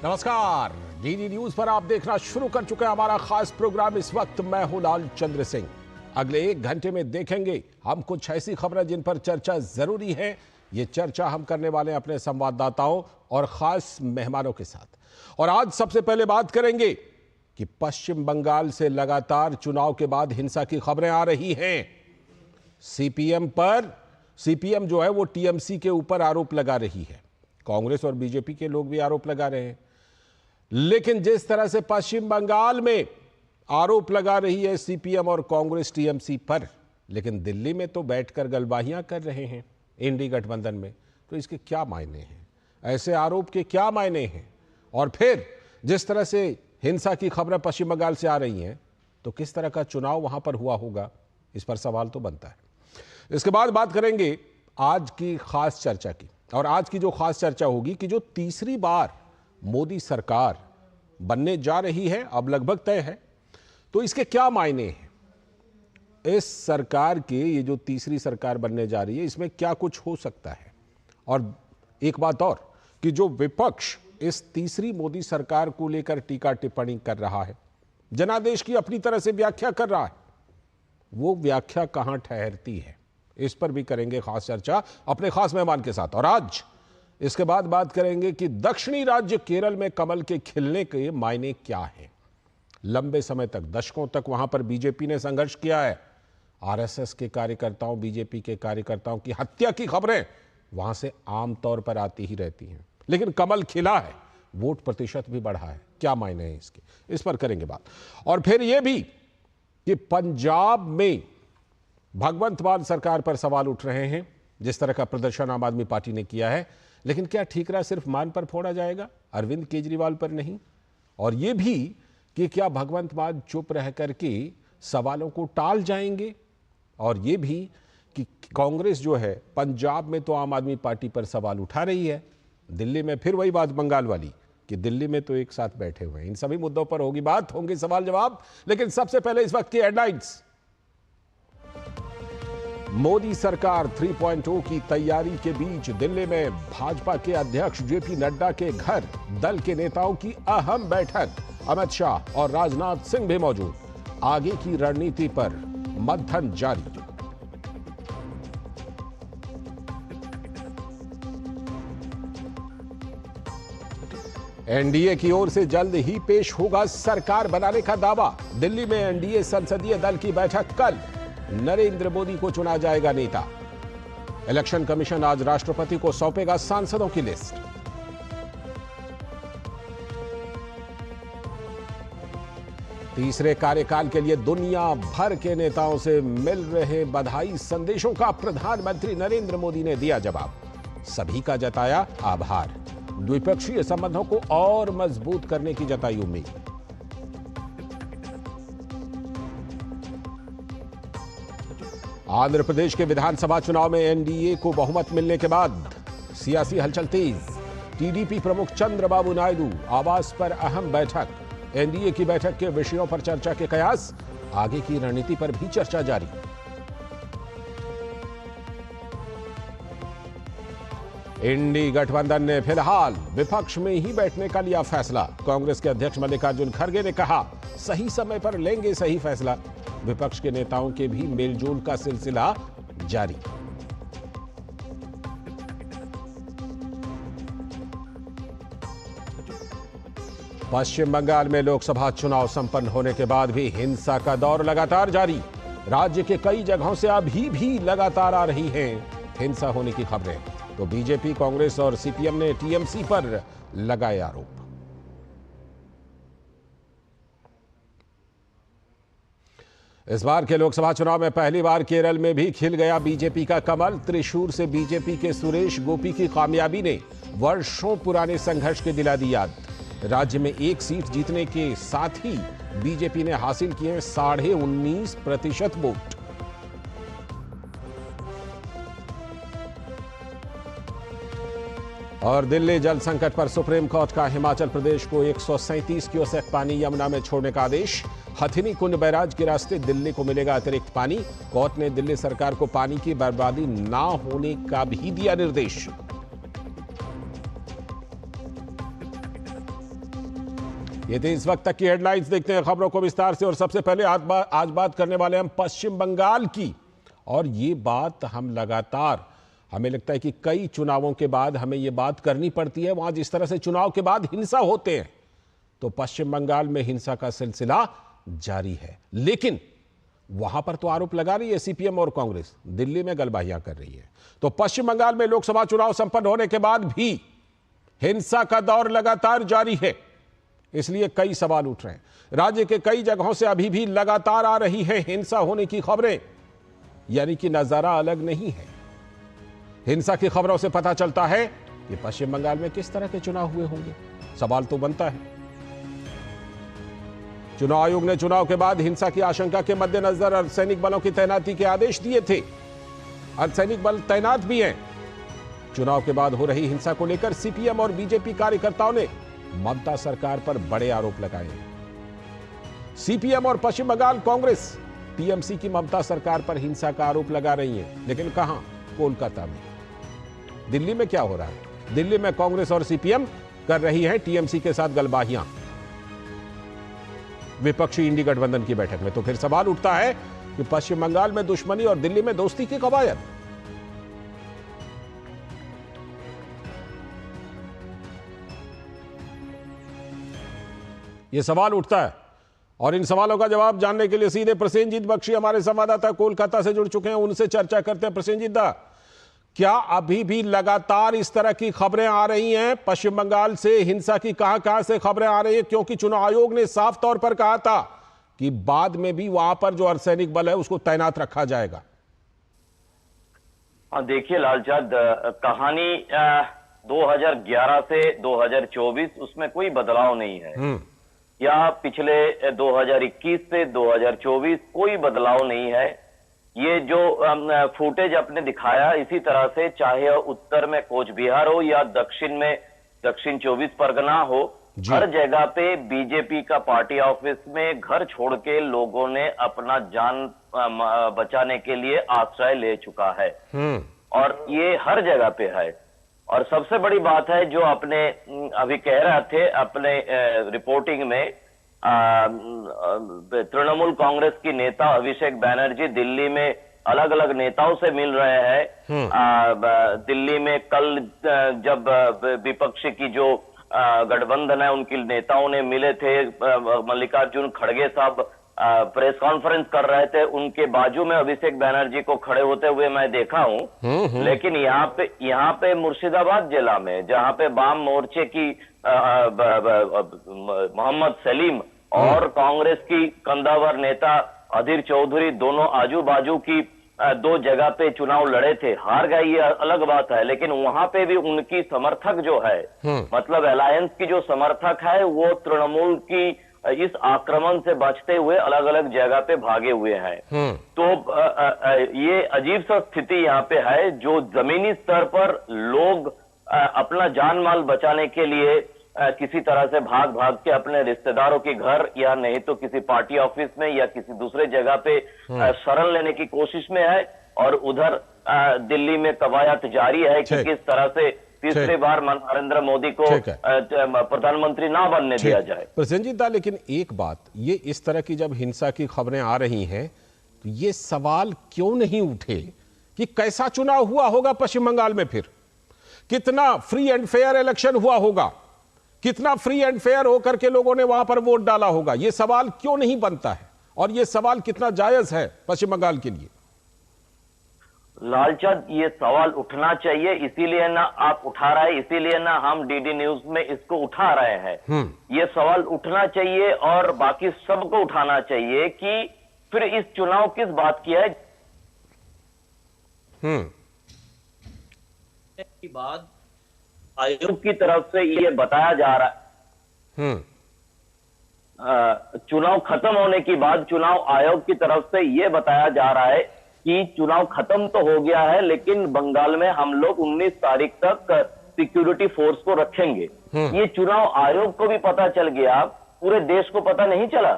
नमस्कार, DD news पर आप देखना शुरू कर चुके हैं हमारा खास प्रोग्राम। इस वक्त मैं हूं लाल चंद्र सिंह। अगले 1 घंटे में देखेंगे हम कुछ ऐसी खबरें जिन पर चर्चा जरूरी है। ये चर्चा हम करने वाले हैं अपने संवाददाताओं और खास मेहमानों के साथ। और आज सबसे पहले बात करेंगे कि पश्चिम बंगाल से लगातार चुनाव के बाद हिंसा की खबरें आ रही हैं। सीपीएम जो है वो टीएमसी के ऊपर आरोप लगा रही है। कांग्रेस और बीजेपी के लोग भी आरोप लगा रहे हैं। लेकिन जिस तरह से पश्चिम बंगाल में आरोप लगा रही है सीपीएम और कांग्रेस टीएमसी पर, लेकिन दिल्ली में तो बैठकर गलबाहियां कर रहे हैं इंडी गठबंधन में, तो इसके क्या मायने हैं? ऐसे आरोप के क्या मायने हैं? और फिर जिस तरह से हिंसा की खबरें पश्चिम बंगाल से आ रही हैं, तो किस तरह का चुनाव वहां पर हुआ होगा? इस पर सवाल तो बनता है। इसके बाद बात करेंगे आज की खास चर्चा की। और आज की जो खास चर्चा होगी कि जो तीसरी बार मोदी सरकार बनने जा रही है, अब लगभग तय है, तो इसके क्या मायने हैं? इस सरकार के, ये जो तीसरी सरकार बनने जा रही है, इसमें क्या कुछ हो सकता है? और एक बात और कि जो विपक्ष इस तीसरी मोदी सरकार को लेकर टीका टिप्पणी कर रहा है, जनादेश की अपनी तरह से व्याख्या कर रहा है, वो व्याख्या कहां ठहरती है? इस पर भी करेंगे खास चर्चा अपने खास मेहमान के साथ। और आज इसके बाद बात करेंगे कि दक्षिणी राज्य केरल में कमल के खिलने के मायने क्या हैं। लंबे समय तक, दशकों तक वहां पर बीजेपी ने संघर्ष किया है। आरएसएस के कार्यकर्ताओं, बीजेपी के कार्यकर्ताओं की हत्या की खबरें वहां से आमतौर पर आती ही रहती हैं। लेकिन कमल खिला है, वोट प्रतिशत भी बढ़ा है। क्या मायने हैं इसके? इस पर करेंगे बात। और फिर यह भी कि पंजाब में भगवंत मान सरकार पर सवाल उठ रहे हैं। जिस तरह का प्रदर्शन आम आदमी पार्टी ने किया है, लेकिन क्या ठीकरा सिर्फ मान पर फोड़ा जाएगा, अरविंद केजरीवाल पर नहीं? और यह भी कि क्या भगवंत मान चुप रह करके सवालों को टाल जाएंगे? और यह भी कि कांग्रेस जो है पंजाब में तो आम आदमी पार्टी पर सवाल उठा रही है, दिल्ली में फिर वही बात बंगाल वाली कि दिल्ली में तो एक साथ बैठे हुए हैं। इन सभी मुद्दों पर होगी बात, होंगे सवाल जवाब। लेकिन सबसे पहले इस वक्त की हेडलाइंस। मोदी सरकार 3.0 की तैयारी के बीच दिल्ली में भाजपा के अध्यक्ष जेपी नड्डा के घर दल के नेताओं की अहम बैठक। अमित शाह और राजनाथ सिंह भी मौजूद। आगे की रणनीति पर मंथन जारी। एनडीए की ओर से जल्द ही पेश होगा सरकार बनाने का दावा। दिल्ली में एनडीए संसदीय दल की बैठक कल। नरेंद्र मोदी को चुना जाएगा नेता। इलेक्शन कमीशन आज राष्ट्रपति को सौंपेगा सांसदों की लिस्ट। तीसरे कार्यकाल के लिए दुनिया भर के नेताओं से मिल रहे बधाई संदेशों का प्रधानमंत्री नरेंद्र मोदी ने दिया जवाब। सभी का जताया आभार। द्विपक्षीय संबंधों को और मजबूत करने की जताई उम्मीद। आंध्र प्रदेश के विधानसभा चुनाव में एनडीए को बहुमत मिलने के बाद सियासी हलचल तेज। टीडीपी प्रमुख चंद्रबाबू नायडू आवास पर अहम बैठक। एनडीए की बैठक के विषयों पर चर्चा के कयास। आगे की रणनीति पर भी चर्चा जारी। इंडी गठबंधन ने फिलहाल विपक्ष में ही बैठने का लिया फैसला। कांग्रेस के अध्यक्ष मल्लिकार्जुन खड़गे ने कहा, सही समय पर लेंगे सही फैसला। विपक्ष के नेताओं के भी मेलजोल का सिलसिला जारी। पश्चिम बंगाल में लोकसभा चुनाव संपन्न होने के बाद भी हिंसा का दौर लगातार जारी। राज्य के कई जगहों से अभी भी लगातार आ रही हैं हिंसा होने की खबरें। तो बीजेपी, कांग्रेस और सीपीएम ने टीएमसी पर लगाए आरोप। इस बार के लोकसभा चुनाव में पहली बार केरल में भी खिल गया बीजेपी का कमल। त्रिशूर से बीजेपी के सुरेश गोपी की कामयाबी ने वर्षों पुराने संघर्ष की दिला दी याद। राज्य में एक सीट जीतने के साथ ही बीजेपी ने हासिल किए 19.5% वोट। और दिल्ली जल संकट पर सुप्रीम कोर्ट का हिमाचल प्रदेश को 137 क्यूसेक पानी यमुना में छोड़ने का आदेश। हथिनी कुंड बैराज के रास्ते दिल्ली को मिलेगा अतिरिक्त पानी। कोर्ट ने दिल्ली सरकार को पानी की बर्बादी ना होने का भी दिया निर्देश। ये थे इस वक्त तक की हेडलाइंस। देखते हैं खबरों को विस्तार से। और सबसे पहले आज बात करने वाले हम पश्चिम बंगाल की। और ये बात हम लगातार, हमें लगता है कि कई चुनावों के बाद हमें ये बात करनी पड़ती है। वहां जिस तरह से चुनाव के बाद हिंसा होते हैं, तो पश्चिम बंगाल में हिंसा का सिलसिला जारी है। लेकिन वहां पर तो आरोप लगा रही है सीपीएम और कांग्रेस, दिल्ली में गलबाहियां कर रही है। तो पश्चिम बंगाल में लोकसभा चुनाव संपन्न होने के बाद भी हिंसा का दौर लगातार जारी है। इसलिए कई सवाल उठ रहे हैं। राज्य के कई जगहों से अभी भी लगातार आ रही है हिंसा होने की खबरें, यानी कि नजारा अलग नहीं है। हिंसा की खबरों से पता चलता है कि पश्चिम बंगाल में किस तरह के चुनाव हुए होंगे। सवाल तो बनता है। चुनाव आयोग ने चुनाव के बाद हिंसा की आशंका के मद्देनजर अर्धसैनिक बलों की तैनाती के आदेश दिए थे। अर्धसैनिक बल तैनात भी हैं। चुनाव के बाद हो रही हिंसा को लेकर सीपीएम और बीजेपी कार्यकर्ताओं ने ममता सरकार पर बड़े आरोप लगाए। सीपीएम और पश्चिम बंगाल कांग्रेस टीएमसी की ममता सरकार पर हिंसा का आरोप लगा रही है। लेकिन कहां? कोलकाता में। दिल्ली में क्या हो रहा है? दिल्ली में कांग्रेस और सीपीएम कर रही है टीएमसी के साथ गलबाहियां विपक्षी इंडी गठबंधन की बैठक में। तो फिर सवाल उठता है कि पश्चिम बंगाल में दुश्मनी और दिल्ली में दोस्ती की कवायद। यह सवाल उठता है और इन सवालों का जवाब जानने के लिए सीधे प्रसेनजीत बख्शी हमारे संवाददाता कोलकाता से जुड़ चुके हैं। उनसे चर्चा करते हैं। प्रसेनजीत दा, क्या अभी भी लगातार इस तरह की खबरें आ रही हैं पश्चिम बंगाल से? हिंसा की कहां से खबरें आ रही हैं? क्योंकि चुनाव आयोग ने साफ तौर पर कहा था कि बाद में भी वहां पर जो अर्धसैनिक बल है उसको तैनात रखा जाएगा। देखिए लालचंद, कहानी 2011 से 2024 उसमें कोई बदलाव नहीं है। या पिछले 2021 से 2024 कोई बदलाव नहीं है। ये जो फुटेज आपने दिखाया, इसी तरह से चाहे उत्तर में कोच बिहार हो या दक्षिण में दक्षिण 24 परगना हो, हर जगह पे बीजेपी का पार्टी ऑफिस में घर छोड़ के लोगों ने अपना जान बचाने के लिए आश्रय ले चुका है। और ये हर जगह पे है। और सबसे बड़ी बात है जो आपने अभी कह रहे थे अपने रिपोर्टिंग में, तृणमूल कांग्रेस की नेता अभिषेक बैनर्जी दिल्ली में अलग अलग नेताओं से मिल रहे हैं। दिल्ली में कल जब विपक्षी की जो गठबंधन है उनके नेताओं ने मिले थे, मल्लिकार्जुन खड़गे साहब प्रेस कॉन्फ्रेंस कर रहे थे, उनके बाजू में अभिषेक बैनर्जी को खड़े होते हुए मैं देखा हूं। लेकिन यहाँ पे मुर्शिदाबाद जिला में, जहां पे वाम मोर्चे की मोहम्मद सलीम और कांग्रेस की कंदावर नेता अधीर चौधरी दोनों आजू बाजू की दो जगह पे चुनाव लड़े थे। हार गए ये अलग बात है, लेकिन वहां पे भी उनकी समर्थक जो है, मतलब अलायंस की जो समर्थक है, वो तृणमूल की इस आक्रमण से बचते हुए अलग अलग जगह पे भागे हुए हैं। तो ये अजीब सा स्थिति यहाँ पे है, जो जमीनी स्तर पर लोग अपना जान माल बचाने के लिए किसी तरह से भाग भाग के अपने रिश्तेदारों के घर या नहीं तो किसी पार्टी ऑफिस में या किसी दूसरे जगह पे शरण लेने की कोशिश में है। और उधर दिल्ली में कवायद जारी है कि किस तरह से तीसरी बार नरेंद्र मोदी को प्रधानमंत्री ना बनने दिया जाए। प्रसेनजीत दा, लेकिन एक बात, ये इस तरह की जब हिंसा की खबरें आ रही हैं तो ये सवाल क्यों नहीं उठे कि कैसा चुनाव हुआ होगा पश्चिम बंगाल में? फिर कितना फ्री एंड फेयर इलेक्शन हुआ होगा? कितना फ्री एंड फेयर होकर के लोगों ने वहां पर वोट डाला होगा? ये सवाल क्यों नहीं बनता है? और ये सवाल कितना जायज है पश्चिम बंगाल के लिए? लालचंद, ये सवाल उठना चाहिए, इसीलिए ना आप उठा रहे हैं, इसीलिए ना हम डीडी न्यूज में इसको उठा रहे हैं। ये सवाल उठना चाहिए और बाकी सबको उठाना चाहिए कि फिर इस चुनाव किस बात की है। की बात आयोग की तरफ से ये बताया जा रहा है, चुनाव खत्म होने के बाद चुनाव आयोग की तरफ से ये बताया जा रहा है कि चुनाव खत्म तो हो गया है, लेकिन बंगाल में हम लोग 19 तारीख तक सिक्योरिटी फोर्स को रखेंगे। ये चुनाव आयोग को भी पता चल गया, पूरे देश को पता नहीं चला।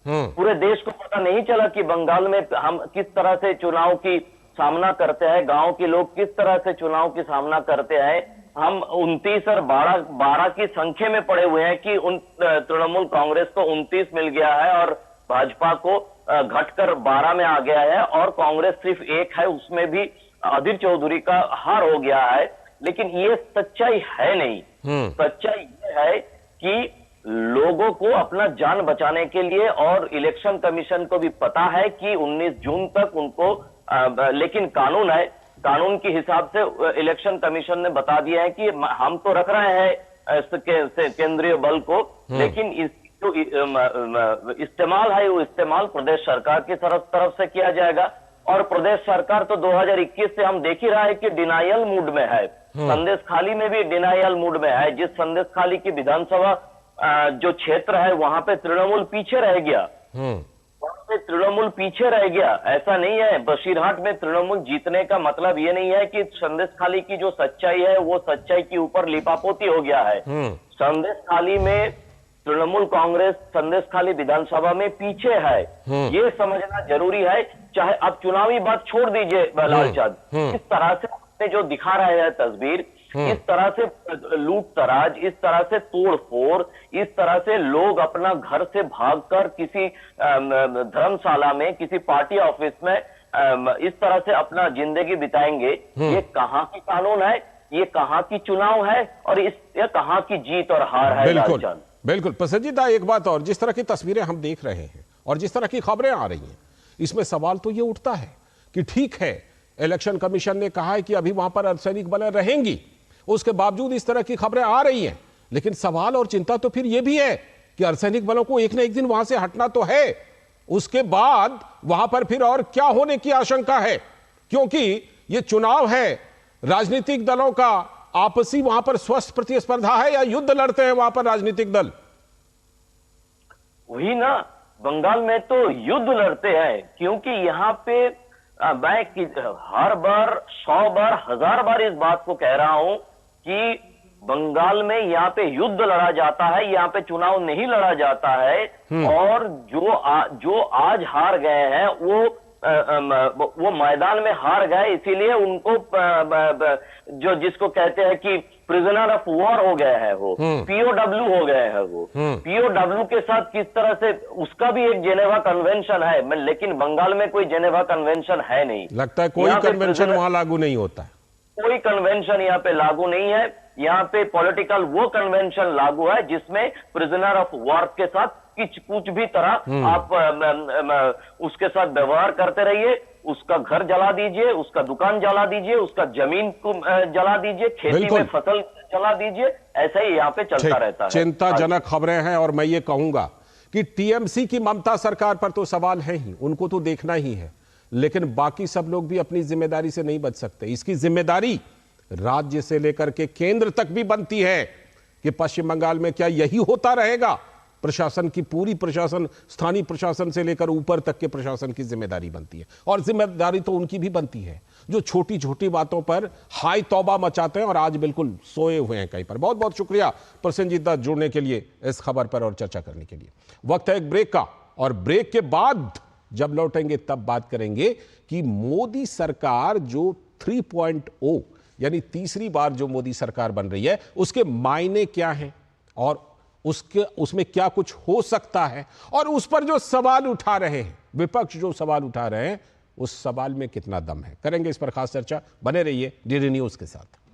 पूरे देश को पता नहीं चला कि बंगाल में हम किस तरह से चुनाव की सामना करते हैं, गांव के लोग किस तरह से चुनाव की सामना करते हैं। हम 29 और 12 की संख्या में पड़े हुए हैं कि उन तृणमूल कांग्रेस को 29 मिल गया है और भाजपा को घटकर 12 में आ गया है, और कांग्रेस सिर्फ एक है, उसमें भी अधीर चौधरी का हार हो गया है। लेकिन ये सच्चाई है नहीं। सच्चाई ये है कि लोगों को अपना जान बचाने के लिए, और इलेक्शन कमीशन को भी पता है कि 19 जून तक उनको लेकिन कानून है, कानून के हिसाब से इलेक्शन कमीशन ने बता दिया है कि हम तो रख रहे हैं केंद्रीय बल को, लेकिन इस जो इस्तेमाल है वो इस्तेमाल प्रदेश सरकार की तरफ से किया जाएगा। और प्रदेश सरकार तो 2021 से हम देख ही रहा है कि डिनायल मूड में है। संदेश खाली में भी डिनायल मूड में है। जिस संदेश खाली की विधानसभा जो क्षेत्र है वहां पे तृणमूल पीछे रह गया, वहां पे तृणमूल पीछे रह गया। ऐसा नहीं है, बशीरहाट में तृणमूल जीतने का मतलब ये नहीं है कि संदेश खाली की जो सच्चाई है वो सच्चाई के ऊपर लिपापोती हो गया है। संदेश खाली में तृणमूल कांग्रेस संदेश खाली विधानसभा में पीछे है, ये समझना जरूरी है। चाहे अब चुनावी बात छोड़ दीजिए लालचंद, इस तरह से जो दिखा रहे हैं तस्वीर, इस तरह से लूट तराज, इस तरह से तोड़फोड़, इस तरह से लोग अपना घर से भागकर किसी धर्मशाला में, किसी पार्टी ऑफिस में इस तरह से अपना जिंदगी बिताएंगे, ये कहां की कानून है, ये कहां की चुनाव है, और ये कहां की जीत और हार है। लालचंद बिल्कुल प्रसन्नजीदा, एक बात और, जिस तरह की तस्वीरें हम देख रहे हैं और जिस तरह की खबरें आ रही हैं, इसमें सवाल तो ये उठता है कि ठीक है, इलेक्शन कमीशन ने कहा है कि अभी वहां पर अर्धसैनिक बलें रहेंगी, उसके बावजूद इस तरह की खबरें आ रही हैं, लेकिन सवाल और चिंता तो फिर यह भी है कि अर्धसैनिक बलों को एक न एक दिन वहां से हटना तो है। उसके बाद वहां पर फिर और क्या होने की आशंका है, क्योंकि यह चुनाव है, राजनीतिक दलों का आपसी वहां पर स्वस्थ प्रतिस्पर्धा है या युद्ध लड़ते हैं वहां पर राजनीतिक दल? वही ना, बंगाल में तो युद्ध लड़ते हैं, क्योंकि यहाँ पे मैं हर बार 100 बार 1000 बार इस बात को कह रहा हूं कि बंगाल में यहाँ पे युद्ध लड़ा जाता है, यहाँ पे चुनाव नहीं लड़ा जाता है। और जो आज हार गए हैं वो मैदान में हार गए, इसीलिए उनको जो जिसको कहते हैं कि प्रिजनर ऑफ वॉर हो गए हैं, वो पीओडब्ल्यू हो गए हैं। वो पीओडब्ल्यू के साथ किस तरह से, उसका भी एक जेनेवा कन्वेंशन है, लेकिन बंगाल में कोई जेनेवा कन्वेंशन है नहीं। लगता है कोई कन्वेंशन वहां लागू नहीं होता है, कोई कन्वेंशन यहाँ पे लागू नहीं है। यहाँ पे पॉलिटिकल वो कन्वेंशन लागू है जिसमें प्रिजनर ऑफ वॉर के साथ कुछ भी तरह आप उसके साथ व्यवहार करते रहिए, उसका घर जला दीजिए, उसका दुकान जला दीजिए, उसका जमीन को जला दीजिए, खेती में फसल जला दीजिए, ऐसा ही यहाँ पे चलता रहता है। चिंताजनक खबरें हैं, और मैं ये कहूंगा कि टीएमसी की ममता सरकार पर तो सवाल है ही, उनको तो देखना ही है, लेकिन बाकी सब लोग भी अपनी जिम्मेदारी से नहीं बच सकते। इसकी जिम्मेदारी राज्य से लेकर के केंद्र तक भी बनती है कि पश्चिम बंगाल में क्या यही होता रहेगा। प्रशासन की पूरी प्रशासन, स्थानीय प्रशासन से लेकर ऊपर तक के प्रशासन की जिम्मेदारी बनती है, और जिम्मेदारी तो उनकी भी बनती है जो छोटी छोटी बातों पर हाय तौबा मचाते हैं और आज बिल्कुल सोए हुए हैं कहीं पर। बहुत बहुत शुक्रिया प्रसन्नजीत जुड़ने के लिए इस खबर पर और चर्चा करने के लिए। वक्त है एक ब्रेक का, और ब्रेक के बाद जब लौटेंगे तब बात करेंगे कि मोदी सरकार जो 3.0 यानी तीसरी बार जो मोदी सरकार बन रही है, उसके मायने क्या हैं और उसमें क्या कुछ हो सकता है, और उस पर जो सवाल उठा रहे हैं विपक्ष, जो सवाल उठा रहे हैं, उस सवाल में कितना दम है। करेंगे इस पर खास चर्चा, बने रहिए डीडी न्यूज के साथ।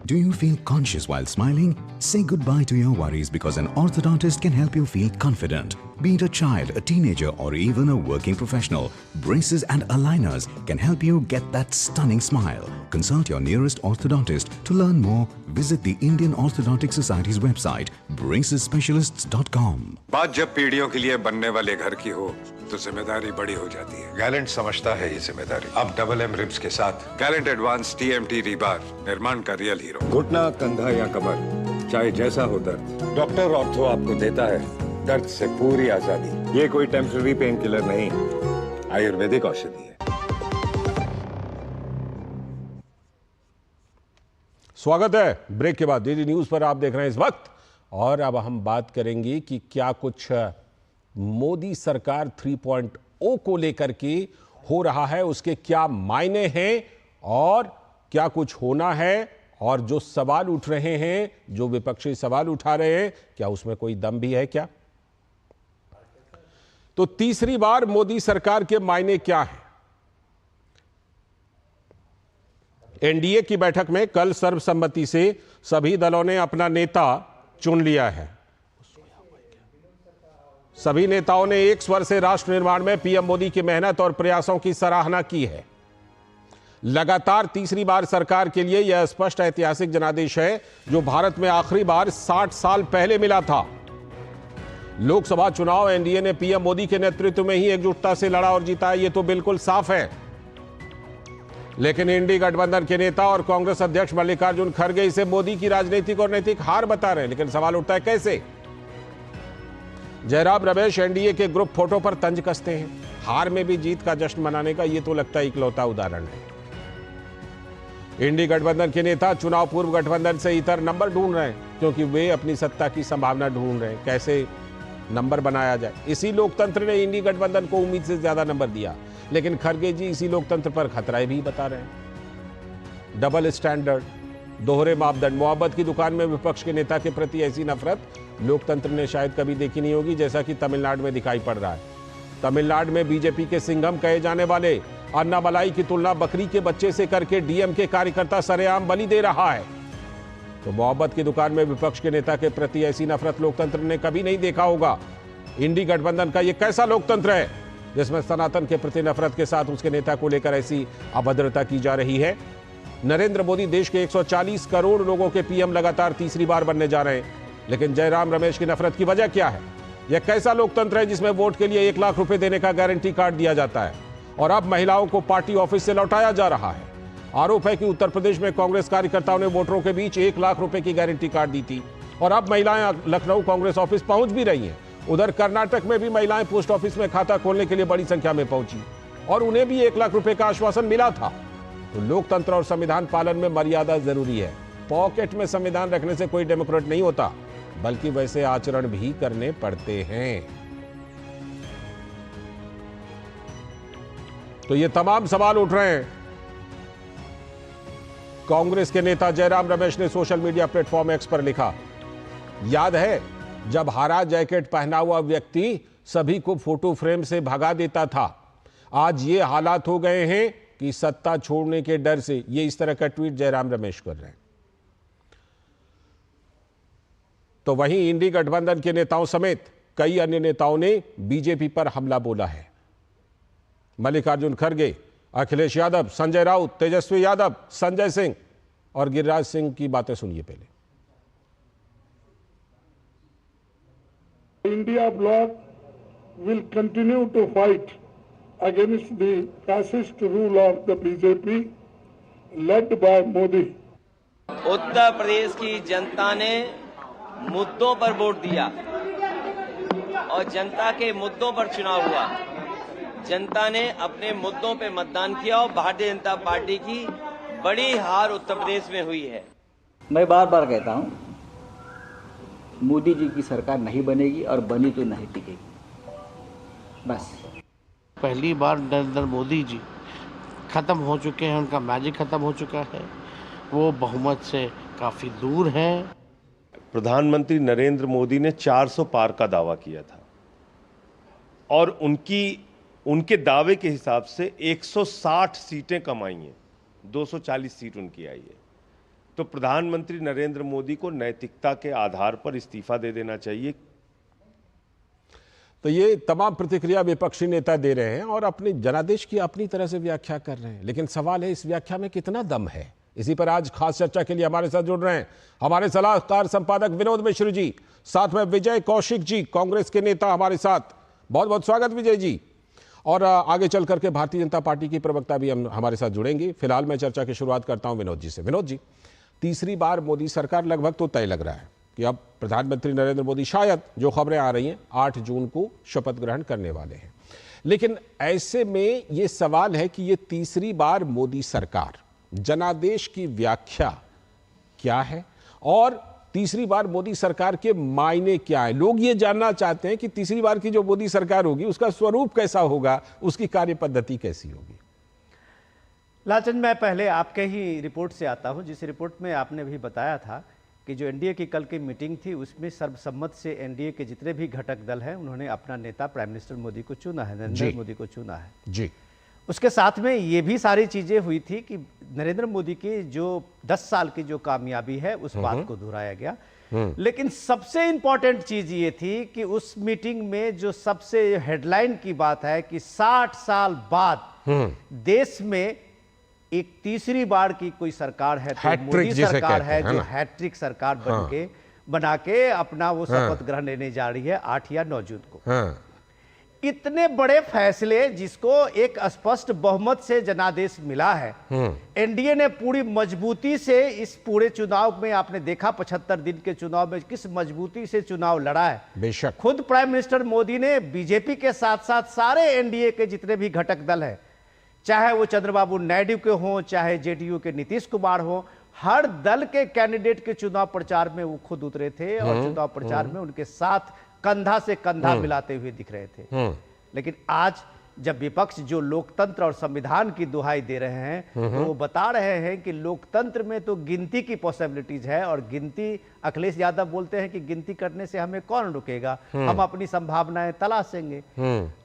Do you feel conscious while smiling? Say goodbye to your worries, because an orthodontist can help you feel confident. Be it a child, a teenager, or even a working professional, braces and aligners can help you get that stunning smile. Consult your nearest orthodontist. To learn more, visit the Indian Orthodontic Society's website, bracesspecialists.com. बात जब पीढ़ियों के लिए बनने वाले घर की हो तो जिम्मेदारी बड़ी हो जाती है। गैलेंट समझता है ये जिम्मेदारी। अब डबल एम रिब्स के साथ गैलेंट एडवांस टीएमटी रीबार, निर्माण का रियल हीरो। घुटना, कंधा या कमर, चाहे जैसा हो दर्द, डॉक्टर ऑर्थो आपको देता है दर्द से पूरी आजादी। ये कोई टेम्पररी पेन किलर नहीं, आयुर्वेदिक औषधि है। स्वागत है ब्रेक के बाद डीडी न्यूज पर, आप देख रहे हैं इस वक्त, और अब हम बात करेंगे कि क्या कुछ मोदी सरकार 3.0 को लेकर के हो रहा है, उसके क्या मायने हैं और क्या कुछ होना है, और जो सवाल उठ रहे हैं, जो विपक्षी सवाल उठा रहे हैं, क्या उसमें कोई दम भी है क्या? तो तीसरी बार मोदी सरकार के मायने क्या है? एनडीए की बैठक में कल सर्वसम्मति से सभी दलों ने अपना नेता चुन लिया है। सभी नेताओं ने एक स्वर से राष्ट्र निर्माण में पीएम मोदी की मेहनत और प्रयासों की सराहना की है। लगातार तीसरी बार सरकार के लिए यह स्पष्ट ऐतिहासिक जनादेश है, जो भारत में आखिरी बार 60 साल पहले मिला था। लोकसभा चुनाव एनडीए ने पीएम मोदी के नेतृत्व में ही एकजुटता से लड़ा और जीता, यह तो बिल्कुल साफ है। लेकिन इंडी गठबंधन के नेता और कांग्रेस अध्यक्ष मल्लिकार्जुन खड़गे इसे मोदी की राजनीतिक और नैतिक हार बता रहे हैं। लेकिन सवाल उठता है, कैसे? जयराम रमेश एनडीए के ग्रुप फोटो पर तंज कसते हैं। हार में भी जीत का जश्न मनाने का यह तो लगता है इकलौता उदाहरण है। इंडी गठबंधन के नेता चुनाव पूर्व गठबंधन से इतर नंबर ढूंढ रहे हैं, क्योंकि वे अपनी सत्ता की संभावना ढूंढ रहे हैं, कैसे नंबर बनाया जाए। इसी लोकतंत्र ने इंडी गठबंधन को उम्मीद से ज्यादा नंबर दिया, लेकिन खड़गे जी इसी लोकतंत्र पर खतरा भी बता रहे हैं। डबल स्टैंडर्ड, दोहरे मापदंड, मोहब्बत की दुकान में विपक्ष के नेता के प्रति ऐसी नफरत लोकतंत्र ने शायद कभी देखी नहीं होगी, जैसा कि तमिलनाडु में दिखाई पड़ रहा है। तमिलनाडु में बीजेपी के सिंघम कहे जाने वाले अन्नामलाई की तुलना बकरी के बच्चे से करके डीएम के कार्यकर्ता सरेआम बलि दे रहा है। तो मोहब्बत की दुकान में विपक्ष के नेता के प्रति ऐसी नफरत लोकतंत्र ने कभी नहीं देखा होगा। इंडी गठबंधन का यह कैसा लोकतंत्र है जिसमें सनातन के प्रति नफरत के साथ उसके नेता को लेकर ऐसी अभद्रता की जा रही है? नरेंद्र मोदी देश के 140 करोड़ लोगों के पीएम लगातार तीसरी बार बनने जा रहे हैं, लेकिन जयराम रमेश की नफरत की वजह क्या है? यह कैसा लोकतंत्र है जिसमें वोट के लिए 1 लाख रुपए देने का गारंटी कार्ड दिया जाता है और अब महिलाओं को पार्टी ऑफिस से लौटाया जा रहा है? आरोप है कि उत्तर प्रदेश में कांग्रेस कार्यकर्ताओं ने वोटरों के बीच 1 लाख रुपए की गारंटी कार्ड दी थी और अब महिलाएं लखनऊ कांग्रेस ऑफिस पहुंच भी रही हैं। उधर कर्नाटक में भी महिलाएं पोस्ट ऑफिस में खाता खोलने के लिए बड़ी संख्या में पहुंची और उन्हें भी 1 लाख रुपए का आश्वासन मिला था। तो लोकतंत्र और संविधान पालन में मर्यादा जरूरी है। पॉकेट में संविधान रखने से कोई डेमोक्रेट नहीं होता, बल्कि वैसे आचरण भी करने पड़ते हैं। तो ये तमाम सवाल उठ रहे हैं। कांग्रेस के नेता जयराम रमेश ने सोशल मीडिया प्लेटफॉर्म एक्स पर लिखा, याद है जब हरा जैकेट पहना हुआ व्यक्ति सभी को फोटो फ्रेम से भगा देता था, आज ये हालात हो गए हैं कि सत्ता छोड़ने के डर से। ये इस तरह का ट्वीट जयराम रमेश कर रहे हैं। तो वहीं इंडी गठबंधन के नेताओं समेत कई अन्य नेताओं ने बीजेपी पर हमला बोला है। मल्लिकार्जुन खड़गे, अखिलेश यादव, संजय राउत, तेजस्वी यादव, संजय सिंह और गिरिराज सिंह की बातें सुनिए पहले। India bloc will continue to fight against the fascist rule of the BJP led by Modi. Uttar Pradesh की जनता ने मुद्दों पर वोट दिया और जनता के मुद्दों पर चुनाव हुआ। जनता ने अपने मुद्दों पे मतदान किया और भारतीय जनता पार्टी की बड़ी हार उत्तर प्रदेश में हुई है। मैं बार बार कहता हूं, मोदी जी की सरकार नहीं बनेगी और बनी तो नहीं टिकेगी। बस पहली बार नरेंद्र मोदी जी खत्म हो चुके हैं, उनका मैजिक खत्म हो चुका है, वो बहुमत से काफ़ी दूर हैं। प्रधानमंत्री नरेंद्र मोदी ने 400 पार का दावा किया था और उनके दावे के हिसाब से 160 सीटें कम आई हैं, 240 सीट उनकी आई है। तो प्रधानमंत्री नरेंद्र मोदी को नैतिकता के आधार पर इस्तीफा दे देना चाहिए। तो ये तमाम प्रतिक्रिया विपक्षी नेता दे रहे हैं और अपने जनादेश की अपनी तरह से व्याख्या कर रहे हैं, लेकिन सवाल है इस व्याख्या में कितना दम है। इसी पर आज खास चर्चा के लिए हमारे साथ जुड़ रहे हैं हमारे सलाहकार संपादक विनोद मिश्र जी, साथ में विजय कौशिक जी, कांग्रेस के नेता हमारे साथ। बहुत बहुत स्वागत विजय जी। और आगे चल करके भारतीय जनता पार्टी की प्रवक्ता भी हमारे साथ जुड़ेंगी। फिलहाल मैं चर्चा की शुरुआत करता हूं विनोद जी से। विनोद जी, तीसरी बार मोदी सरकार लगभग तो तय लग रहा है कि अब प्रधानमंत्री नरेंद्र मोदी शायद, जो खबरें आ रही हैं, 8 जून को शपथ ग्रहण करने वाले हैं। लेकिन ऐसे में ये सवाल है कि ये तीसरी बार मोदी सरकार, जनादेश की व्याख्या क्या है और तीसरी बार मोदी सरकार के मायने क्या है? लोग ये जानना चाहते हैं कि तीसरी बार की जो मोदी सरकार होगी उसका स्वरूप कैसा होगा, उसकी कार्य पद्धति कैसी होगी। लालचंद, मैं पहले आपके ही रिपोर्ट से आता हूं, जिस रिपोर्ट में आपने भी बताया था कि जो एनडीए की कल की मीटिंग थी उसमें सर्वसम्मत से एनडीए के जितने भी घटक दल हैं उन्होंने अपना नेता प्राइम मिनिस्टर मोदी को चुना है, नरेंद्र मोदी को चुना है जी। उसके साथ में ये भी सारी चीजें हुई थी कि नरेंद्र मोदी की जो 10 साल की जो कामयाबी है उस बात को दोहराया गया। लेकिन सबसे इंपॉर्टेंट चीज ये थी कि उस मीटिंग में जो सबसे हेडलाइन की बात है कि 60 साल बाद देश में एक तीसरी बार की कोई सरकार है तो मोदी सरकार है जो हैट्रिक सरकार बना के अपना वो शपथ ग्रहण लेने जा रही है 8 या 9 जून को। इतने बड़े फैसले जिसको एक स्पष्ट बहुमत से जनादेश मिला है, एनडीए ने पूरी मजबूती से इस पूरे चुनाव में आपने देखा 75 दिन के चुनाव में किस मजबूती से चुनाव लड़ा है। बेशक खुद प्राइम मिनिस्टर मोदी ने बीजेपी के साथ साथ सारे एनडीए के जितने भी घटक दल हैं, चाहे वो चंद्रबाबू नायडू के हों, चाहे जेडीयू के नीतीश कुमार हो, हर दल के कैंडिडेट के चुनाव प्रचार में वो खुद उतरे थे और चुनाव प्रचार में उनके साथ कंधा से कंधा मिलाते हुए दिख रहे थे। लेकिन आज जब विपक्ष जो लोकतंत्र और संविधान की दुहाई दे रहे हैं तो वो बता रहे हैं कि लोकतंत्र में तो गिनती की पॉसिबिलिटीज है और गिनती, अखिलेश यादव बोलते हैं कि गिनती करने से हमें कौन रुकेगा, हम अपनी संभावनाएं तलाशेंगे।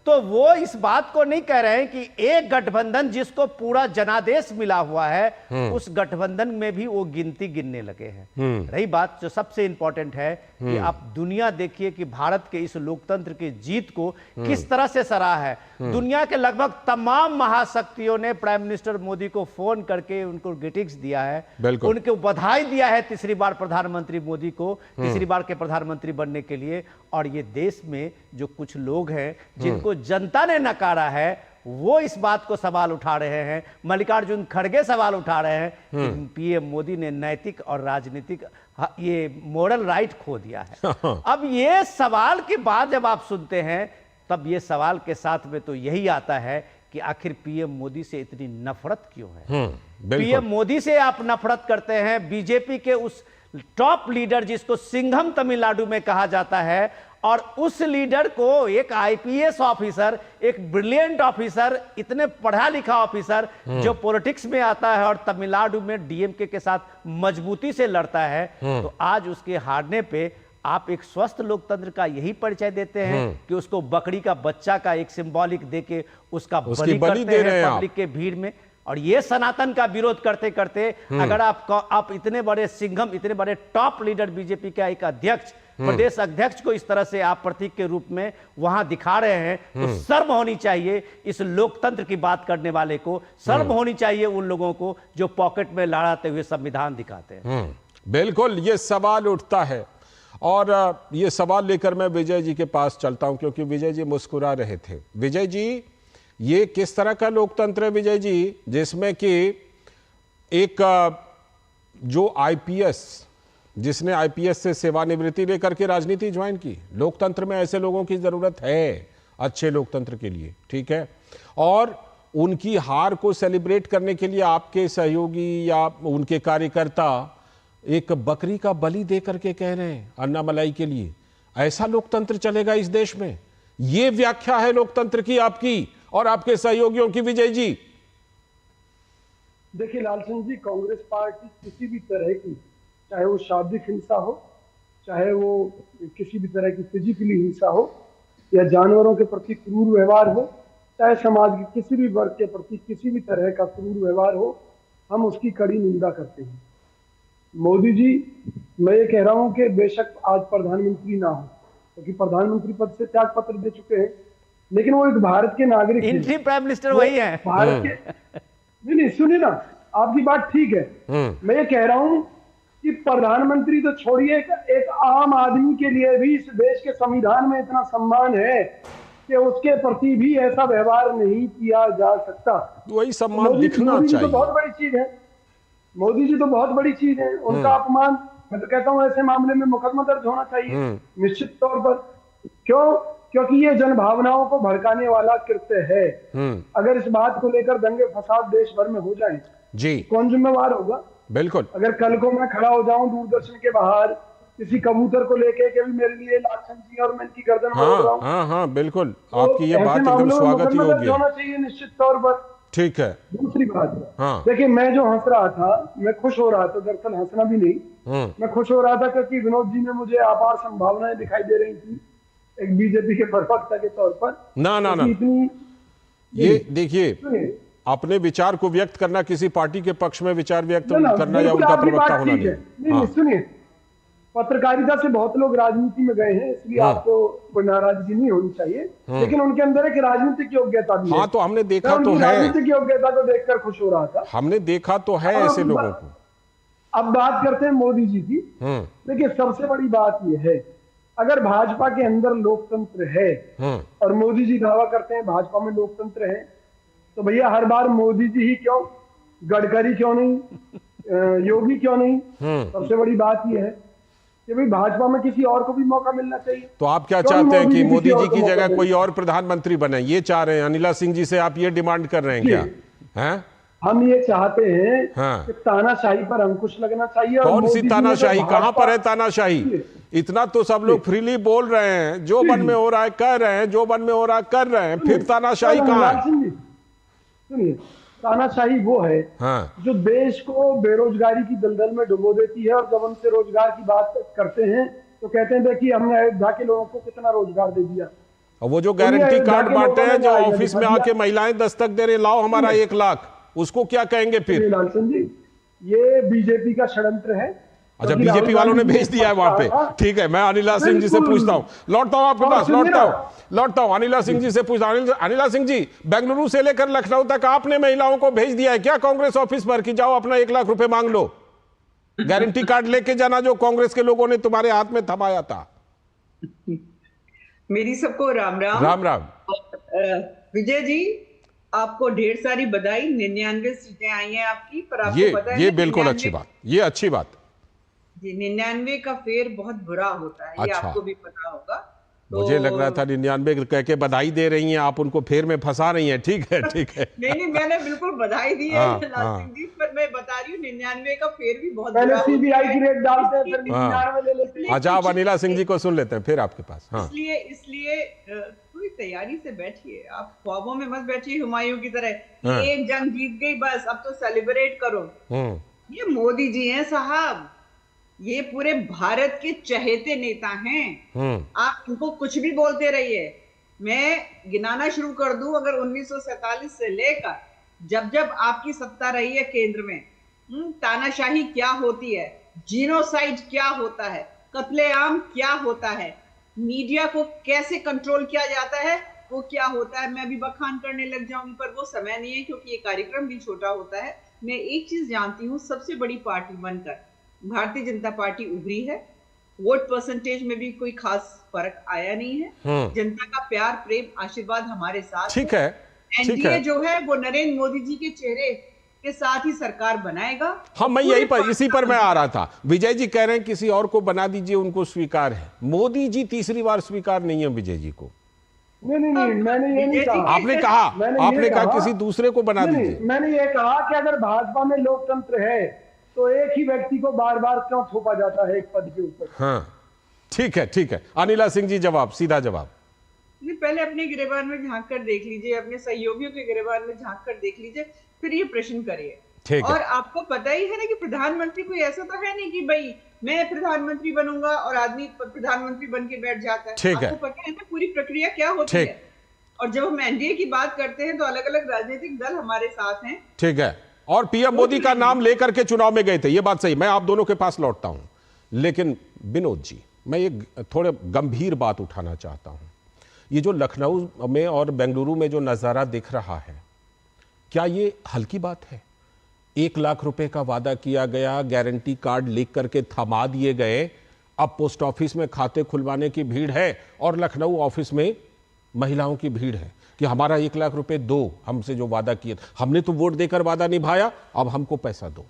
तो वो इस बात को नहीं कह रहे हैं कि एक गठबंधन जिसको पूरा जनादेश मिला हुआ है उस गठबंधन में भी वो गिनती गिनने लगे हैं। रही बात जो सबसे इंपॉर्टेंट है कि आप दुनिया देखिए कि भारत के इस लोकतंत्र की जीत को किस तरह से सराहा है। दुनिया के लगभग तमाम महाशक्तियों ने प्राइम मिनिस्टर मोदी को फोन करके उनको ग्रीटिंग्स दिया है, उनको बधाई दिया है तीसरी बार प्रधानमंत्री मोदी को तीसरी बार के प्रधानमंत्री बनने के लिए। और ये देश में जो कुछ लोग हैं जिनको जनता ने नकारा है वो इस बात को सवाल उठा रहे हैं। मल्लिकार्जुन खड़गे सवाल उठा रहे हैं कि पीएम मोदी ने नैतिक और राजनीतिक ये मोरल राइट खो दिया है। अब ये सवाल की बात जब आप सुनते हैं तब ये सवाल के साथ में तो यही आता है कि आखिर पीएम मोदी से इतनी नफरत क्यों है। पीएम मोदी से आप नफरत करते हैं, बीजेपी के उस टॉप लीडर जिसको सिंघम तमिलनाडु में कहा जाता है, और उस लीडर को एक आईपीएस ऑफिसर, एक ब्रिलियंट ऑफिसर, इतने पढ़ा लिखा ऑफिसर जो पॉलिटिक्स में आता है और तमिलनाडु में डीएमके के साथ मजबूती से लड़ता है, तो आज उसके हारने पे आप एक स्वस्थ लोकतंत्र का यही परिचय देते हैं कि उसको बकरी का बच्चा का एक सिंबॉलिक देके उसका बलि करते हैं पब्लिक के भीड़ में। और ये सनातन का विरोध करते करते अगर आप इतने बड़े सिंघम, इतने बड़े टॉप लीडर बीजेपी का एक अध्यक्ष, प्रदेश अध्यक्ष को इस तरह से आप प्रतीक के रूप में वहां दिखा रहे हैं, तो शर्म होनी चाहिए इस लोकतंत्र की बात करने वाले को, शर्म होनी चाहिए उन लोगों को जो पॉकेट में लड़ाते हुए संविधान दिखाते हैं। बिल्कुल ये सवाल उठता है और ये सवाल लेकर मैं विजय जी के पास चलता हूं क्योंकि विजय जी मुस्कुरा रहे थे। विजय जी, ये किस तरह का लोकतंत्र है विजय जी जिसमें कि एक जो आईपीएस, जिसने आईपीएस से सेवानिवृत्ति लेकर के राजनीति ज्वाइन की, लोकतंत्र में ऐसे लोगों की जरूरत है अच्छे लोकतंत्र के लिए, ठीक है, और उनकी हार को सेलिब्रेट करने के लिए आपके सहयोगी या उनके कार्यकर्ता एक बकरी का बलि दे करके कह रहे हैं अन्ना मलाई के लिए। ऐसा लोकतंत्र चलेगा इस देश में? ये व्याख्या है लोकतंत्र की आपकी और आपके सहयोगियों की विजय जी? देखिए लालचंद जी, कांग्रेस पार्टी किसी भी तरह की, चाहे वो शाब्दिक हिंसा हो, चाहे वो किसी भी तरह की फिजिकली हिंसा हो, या जानवरों के प्रति क्रूर व्यवहार हो, चाहे समाज के किसी भी वर्ग के प्रति किसी भी तरह का क्रूर व्यवहार हो, हम उसकी कड़ी निंदा करते हैं। मोदी जी, मैं ये कह रहा हूं कि बेशक आज प्रधानमंत्री ना हो क्योंकि प्रधानमंत्री पद से त्याग पत्र दे चुके हैं, लेकिन वो एक भारत के नागरिक हैं। इंटरिम प्राइम मिनिस्टर वही है भारत के। नहीं सुनिए ना, आपकी बात ठीक है। मैं ये कह रहा हूं कि प्रधानमंत्री तो छोड़िए, एक आम आदमी के लिए भी इस देश के संविधान में इतना सम्मान है कि उसके प्रति भी ऐसा व्यवहार नहीं किया जा सकता। वही सम्मान दिखना चाहिए। तो बहुत बड़ी चीज है, मोदी जी तो बहुत बड़ी चीज है, उनका अपमान, मैं तो कहता हूं ऐसे मामले में मुकदमा दर्ज होना चाहिए निश्चित तौर पर। क्यों? क्योंकि ये जनभावनाओं को भड़काने वाला कृत्य है। अगर इस बात को लेकर दंगे फसाद देश भर में हो जाए जी, कौन जिम्मेवार होगा? बिल्कुल। अगर कल को मैं खड़ा हो जाऊं दूरदर्शन के बाहर किसी कबूतर को लेके कि मेरे लिए लालचंद जी और मैं इनकी गर्दन मोड़ रहा हूं, हाँ बिल्कुल, आपकी ये बात एकदम स्वागत ही होगी। होना चाहिए निश्चित तौर पर। ठीक है। दूसरी बात, हाँ। देखिए मैं जो हंस रहा था, मैं खुश हो रहा था, दरअसल हंसना भी नहीं, मैं खुश हो रहा था क्योंकि विनोद जी ने मुझे अपार संभावनाएं दिखाई दे रही थी एक बीजेपी के प्रवक्ता के तौर पर। ना ना ना, इतनी ये देखिए, अपने विचार को व्यक्त करना, किसी पार्टी के पक्ष में विचार व्यक्त करना या उनका प्रवक्ता होना नहीं। सुनिए, पत्रकारिता से बहुत लोग राजनीति में गए हैं, इसलिए आपको कोई नाराजगी नहीं होनी चाहिए, लेकिन उनके अंदर एक राजनीतिक योग्यता भी है। हाँ, तो हमने देखा तो है, राजनीतिक योग्यता को देखकर खुश हो रहा था। हमने देखा तो है ऐसे लोगों को। अब बात करते हैं मोदी जी की। देखिए सबसे बड़ी बात यह है, अगर भाजपा के अंदर लोकतंत्र है और मोदी जी दावा करते हैं भाजपा में लोकतंत्र है, तो भैया हर बार मोदी जी ही क्यों, गडकरी क्यों नहीं, योगी क्यों नहीं? सबसे बड़ी बात यह है कि भाई भाजपा में किसी और को भी मौका मिलना चाहिए। तो आप क्या चाहते हैं कि मोदी जी की जगह कोई और प्रधानमंत्री बने? ये चाह रहे हैं अनिला सिंह जी से, आप ये डिमांड कर रहे हैं क्या? हैं? हम ये चाहते हैं कि तानाशाही पर अंकुश लगना चाहिए। कौन सी तानाशाही? कहां पर है तानाशाही? इतना तो सब लोग फ्रीली बोल रहे हैं, जो मन में हो रहा है कर रहे हैं, जो मन में हो रहा है कर रहे हैं, फिर तानाशाही कहां है? सुनिए, तानाशाही वो है जो देश को बेरोजगारी की दलदल में डुबो देती है, और जब उनसे रोजगार की बात करते हैं तो कहते हैं देखिए हमने अयोध्या के लोगों को कितना रोजगार दे दिया। और वो जो गारंटी कार्ड बांटे हैं, जो ऑफिस में आके महिलाएं दस्तक दे रहे, लाओ हमारा 1 लाख, उसको क्या कहेंगे फिर? लालचंद जी, ये बीजेपी का षड्यंत्र है। अच्छा, बीजेपी वालों ने भेज दिया है वहां पे। ठीक है, मैं अनिला सिंह जी से पूछता हूं, लौटता हूं आपके पास, लौटता हूं अनिला सिंह जी से पूछता हूं। अनिला सिंह जी, बेंगलुरु से लेकर लखनऊ तक आपने महिलाओं को भेज दिया है क्या कांग्रेस ऑफिस पर कि जाओ अपना 1 लाख रुपए मांग लो? गारंटी कार्ड लेके जाना जो कांग्रेस के लोगों ने तुम्हारे हाथ में थमाया था। मेरी सबको राम राम। राम राम। विजय जी, आपको ढेर सारी बधाई, 99 सीटें आई हैं आपकी, पर आपको पता है ये बिल्कुल अच्छी बात, ये अच्छी बात जी। 99 का फेर बहुत बुरा होता है, ये आपको भी पता होगा। तो मुझे लग रहा था 99 कह के बधाई दे रही हैं आप, उनको फेर में फंसा रही हैं। ठीक है, ठीक है। नहीं, मैंने बिल्कुल बधाई दी है लाल सिंह जी, पर मैं बता रही हूँ 99 का फेर भी बहुत बुरा होता है। सीबीआई की रेट डालते हैं, फिर 99 ले लेते हैं। अच्छा, आप अनिला सिंह जी को सुन लेते हैं फिर आपके पास। इसलिए पूरी तैयारी से बैठिए, आप ख्वाबों में मत बैठिए हुमायूं की तरह, एक जंग जीत गई बस अब तो सेलिब्रेट करो। ये मोदी जी हैं साहब, ये पूरे भारत के चहेते नेता हैं। आप उनको कुछ भी बोलते रहिए। मैं गिनाना शुरू कर दूं, अगर 1947 से लेकर जब जब आपकी सत्ता रही है केंद्र में, तानाशाही क्या होती है, जीनोसाइड क्या होता है, कत्लेआम क्या होता है, मीडिया को कैसे कंट्रोल किया जाता है, वो क्या होता है, मैं भी बखान करने लग जाऊंगी, पर वो समय नहीं है क्योंकि ये कार्यक्रम भी छोटा होता है। मैं एक चीज जानती हूँ, सबसे बड़ी पार्टी बनकर भारतीय जनता पार्टी उभरी है। वोट परसेंटेज में भी कोई खास फर्क आया नहीं है। जनता का प्यार, प्रेम, आशीर्वाद हमारे साथ। ठीक है। एनडीए जो है वो नरेंद्र मोदी जी के चेहरे के साथ ही सरकार बनाएगा। हाँ, मैं यही पर, इसी पर मैं आ रहा था। विजय जी कह रहे हैं किसी और को बना दीजिए, उनको स्वीकार है। मोदी जी तीसरी बार स्वीकार नहीं है विजय जी को। नहीं, मैंने ये नहीं कहा। आपने कहा किसी दूसरे को बना दीजिए। मैंने ये कहा कि अगर भाजपा में लोकतंत्र है तो एक ही व्यक्ति को बार बार क्यों थोपा जाता है एक पद के ऊपर? हाँ, ठीक है, ठीक है। अनिला सिंह जी जवाब, सीधा जवाब। पहले अपने गिरेबान में झांक कर देख लीजिए, अपने सहयोगियों के गिरेबान में झांक कर देख लीजिए, फिर ये प्रश्न करिए। और आपको पता ही है ना कि प्रधानमंत्री कोई ऐसा तो है नहीं कि भाई मैं प्रधानमंत्री बनूंगा और आदमी प्रधानमंत्री बन के बैठ जाता है। आपको पता है ना पूरी प्रक्रिया क्या होती है। और जब हम एनडीए की बात करते हैं तो अलग अलग राजनीतिक दल हमारे साथ हैं। ठीक है। और पीएम मोदी का नाम लेकर के चुनाव में गए थे, ये बात सही। मैं आप दोनों के पास लौटता हूं, लेकिन विनोद जी, मैं एक थोड़े गंभीर बात उठाना चाहता हूं। ये जो लखनऊ में और बेंगलुरु में जो नजारा दिख रहा है, क्या ये हल्की बात है? 1 लाख रुपए का वादा किया गया, गारंटी कार्ड लिख करके थमा दिए गए, अब पोस्ट ऑफिस में खाते खुलवाने की भीड़ है और लखनऊ ऑफिस में महिलाओं की भीड़ है कि हमारा 1 लाख रुपए दो, हमसे जो वादा किया, हमने तो वोट देकर वादा निभाया, अब हमको पैसा दो।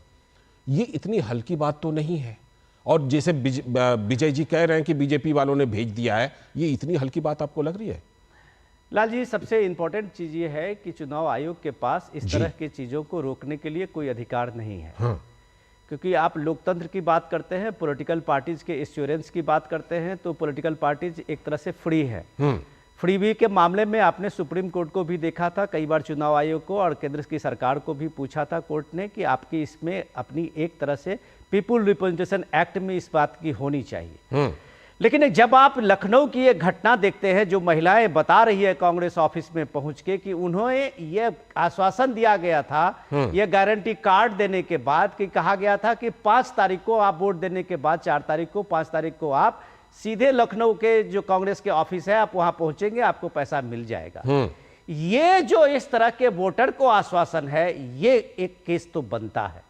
ये इतनी हल्की बात तो नहीं है। और जैसे विजय जी कह रहे हैं कि बीजेपी वालों ने भेज दिया है, ये इतनी हल्की बात आपको लग रही है? लाल जी, सबसे इंपॉर्टेंट चीज ये है कि चुनाव आयोग के पास इस तरह की चीजों को रोकने के लिए कोई अधिकार नहीं है। क्योंकि आप लोकतंत्र की बात करते हैं, पॉलिटिकल पार्टीज के एश्योरेंस की बात करते हैं, तो पॉलिटिकल पार्टीज एक तरह से फ्री है। फ्रीबी के मामले में आपने सुप्रीम कोर्ट को भी देखा था, कई बार चुनाव आयोग को और केंद्र की सरकार को भी पूछा था कोर्ट ने कि आपकी इसमें अपनी एक तरह से पीपुल रिप्रेजेंटेशन एक्ट में इस बात की होनी चाहिए। लेकिन जब आप लखनऊ की एक घटना देखते हैं, जो महिलाएं बता रही है कांग्रेस ऑफिस में पहुंच के कि उन्होंने ये आश्वासन दिया गया था, ये गारंटी कार्ड देने के बाद कि कहा गया था कि 5 तारीख को आप वोट देने के बाद 4 तारीख को 5 तारीख को आप सीधे लखनऊ के जो कांग्रेस के ऑफिस है आप वहां पहुंचेंगे, आपको पैसा मिल जाएगा। ये जो इस तरह के वोटर को आश्वासन है, ये एक केस तो बनता है।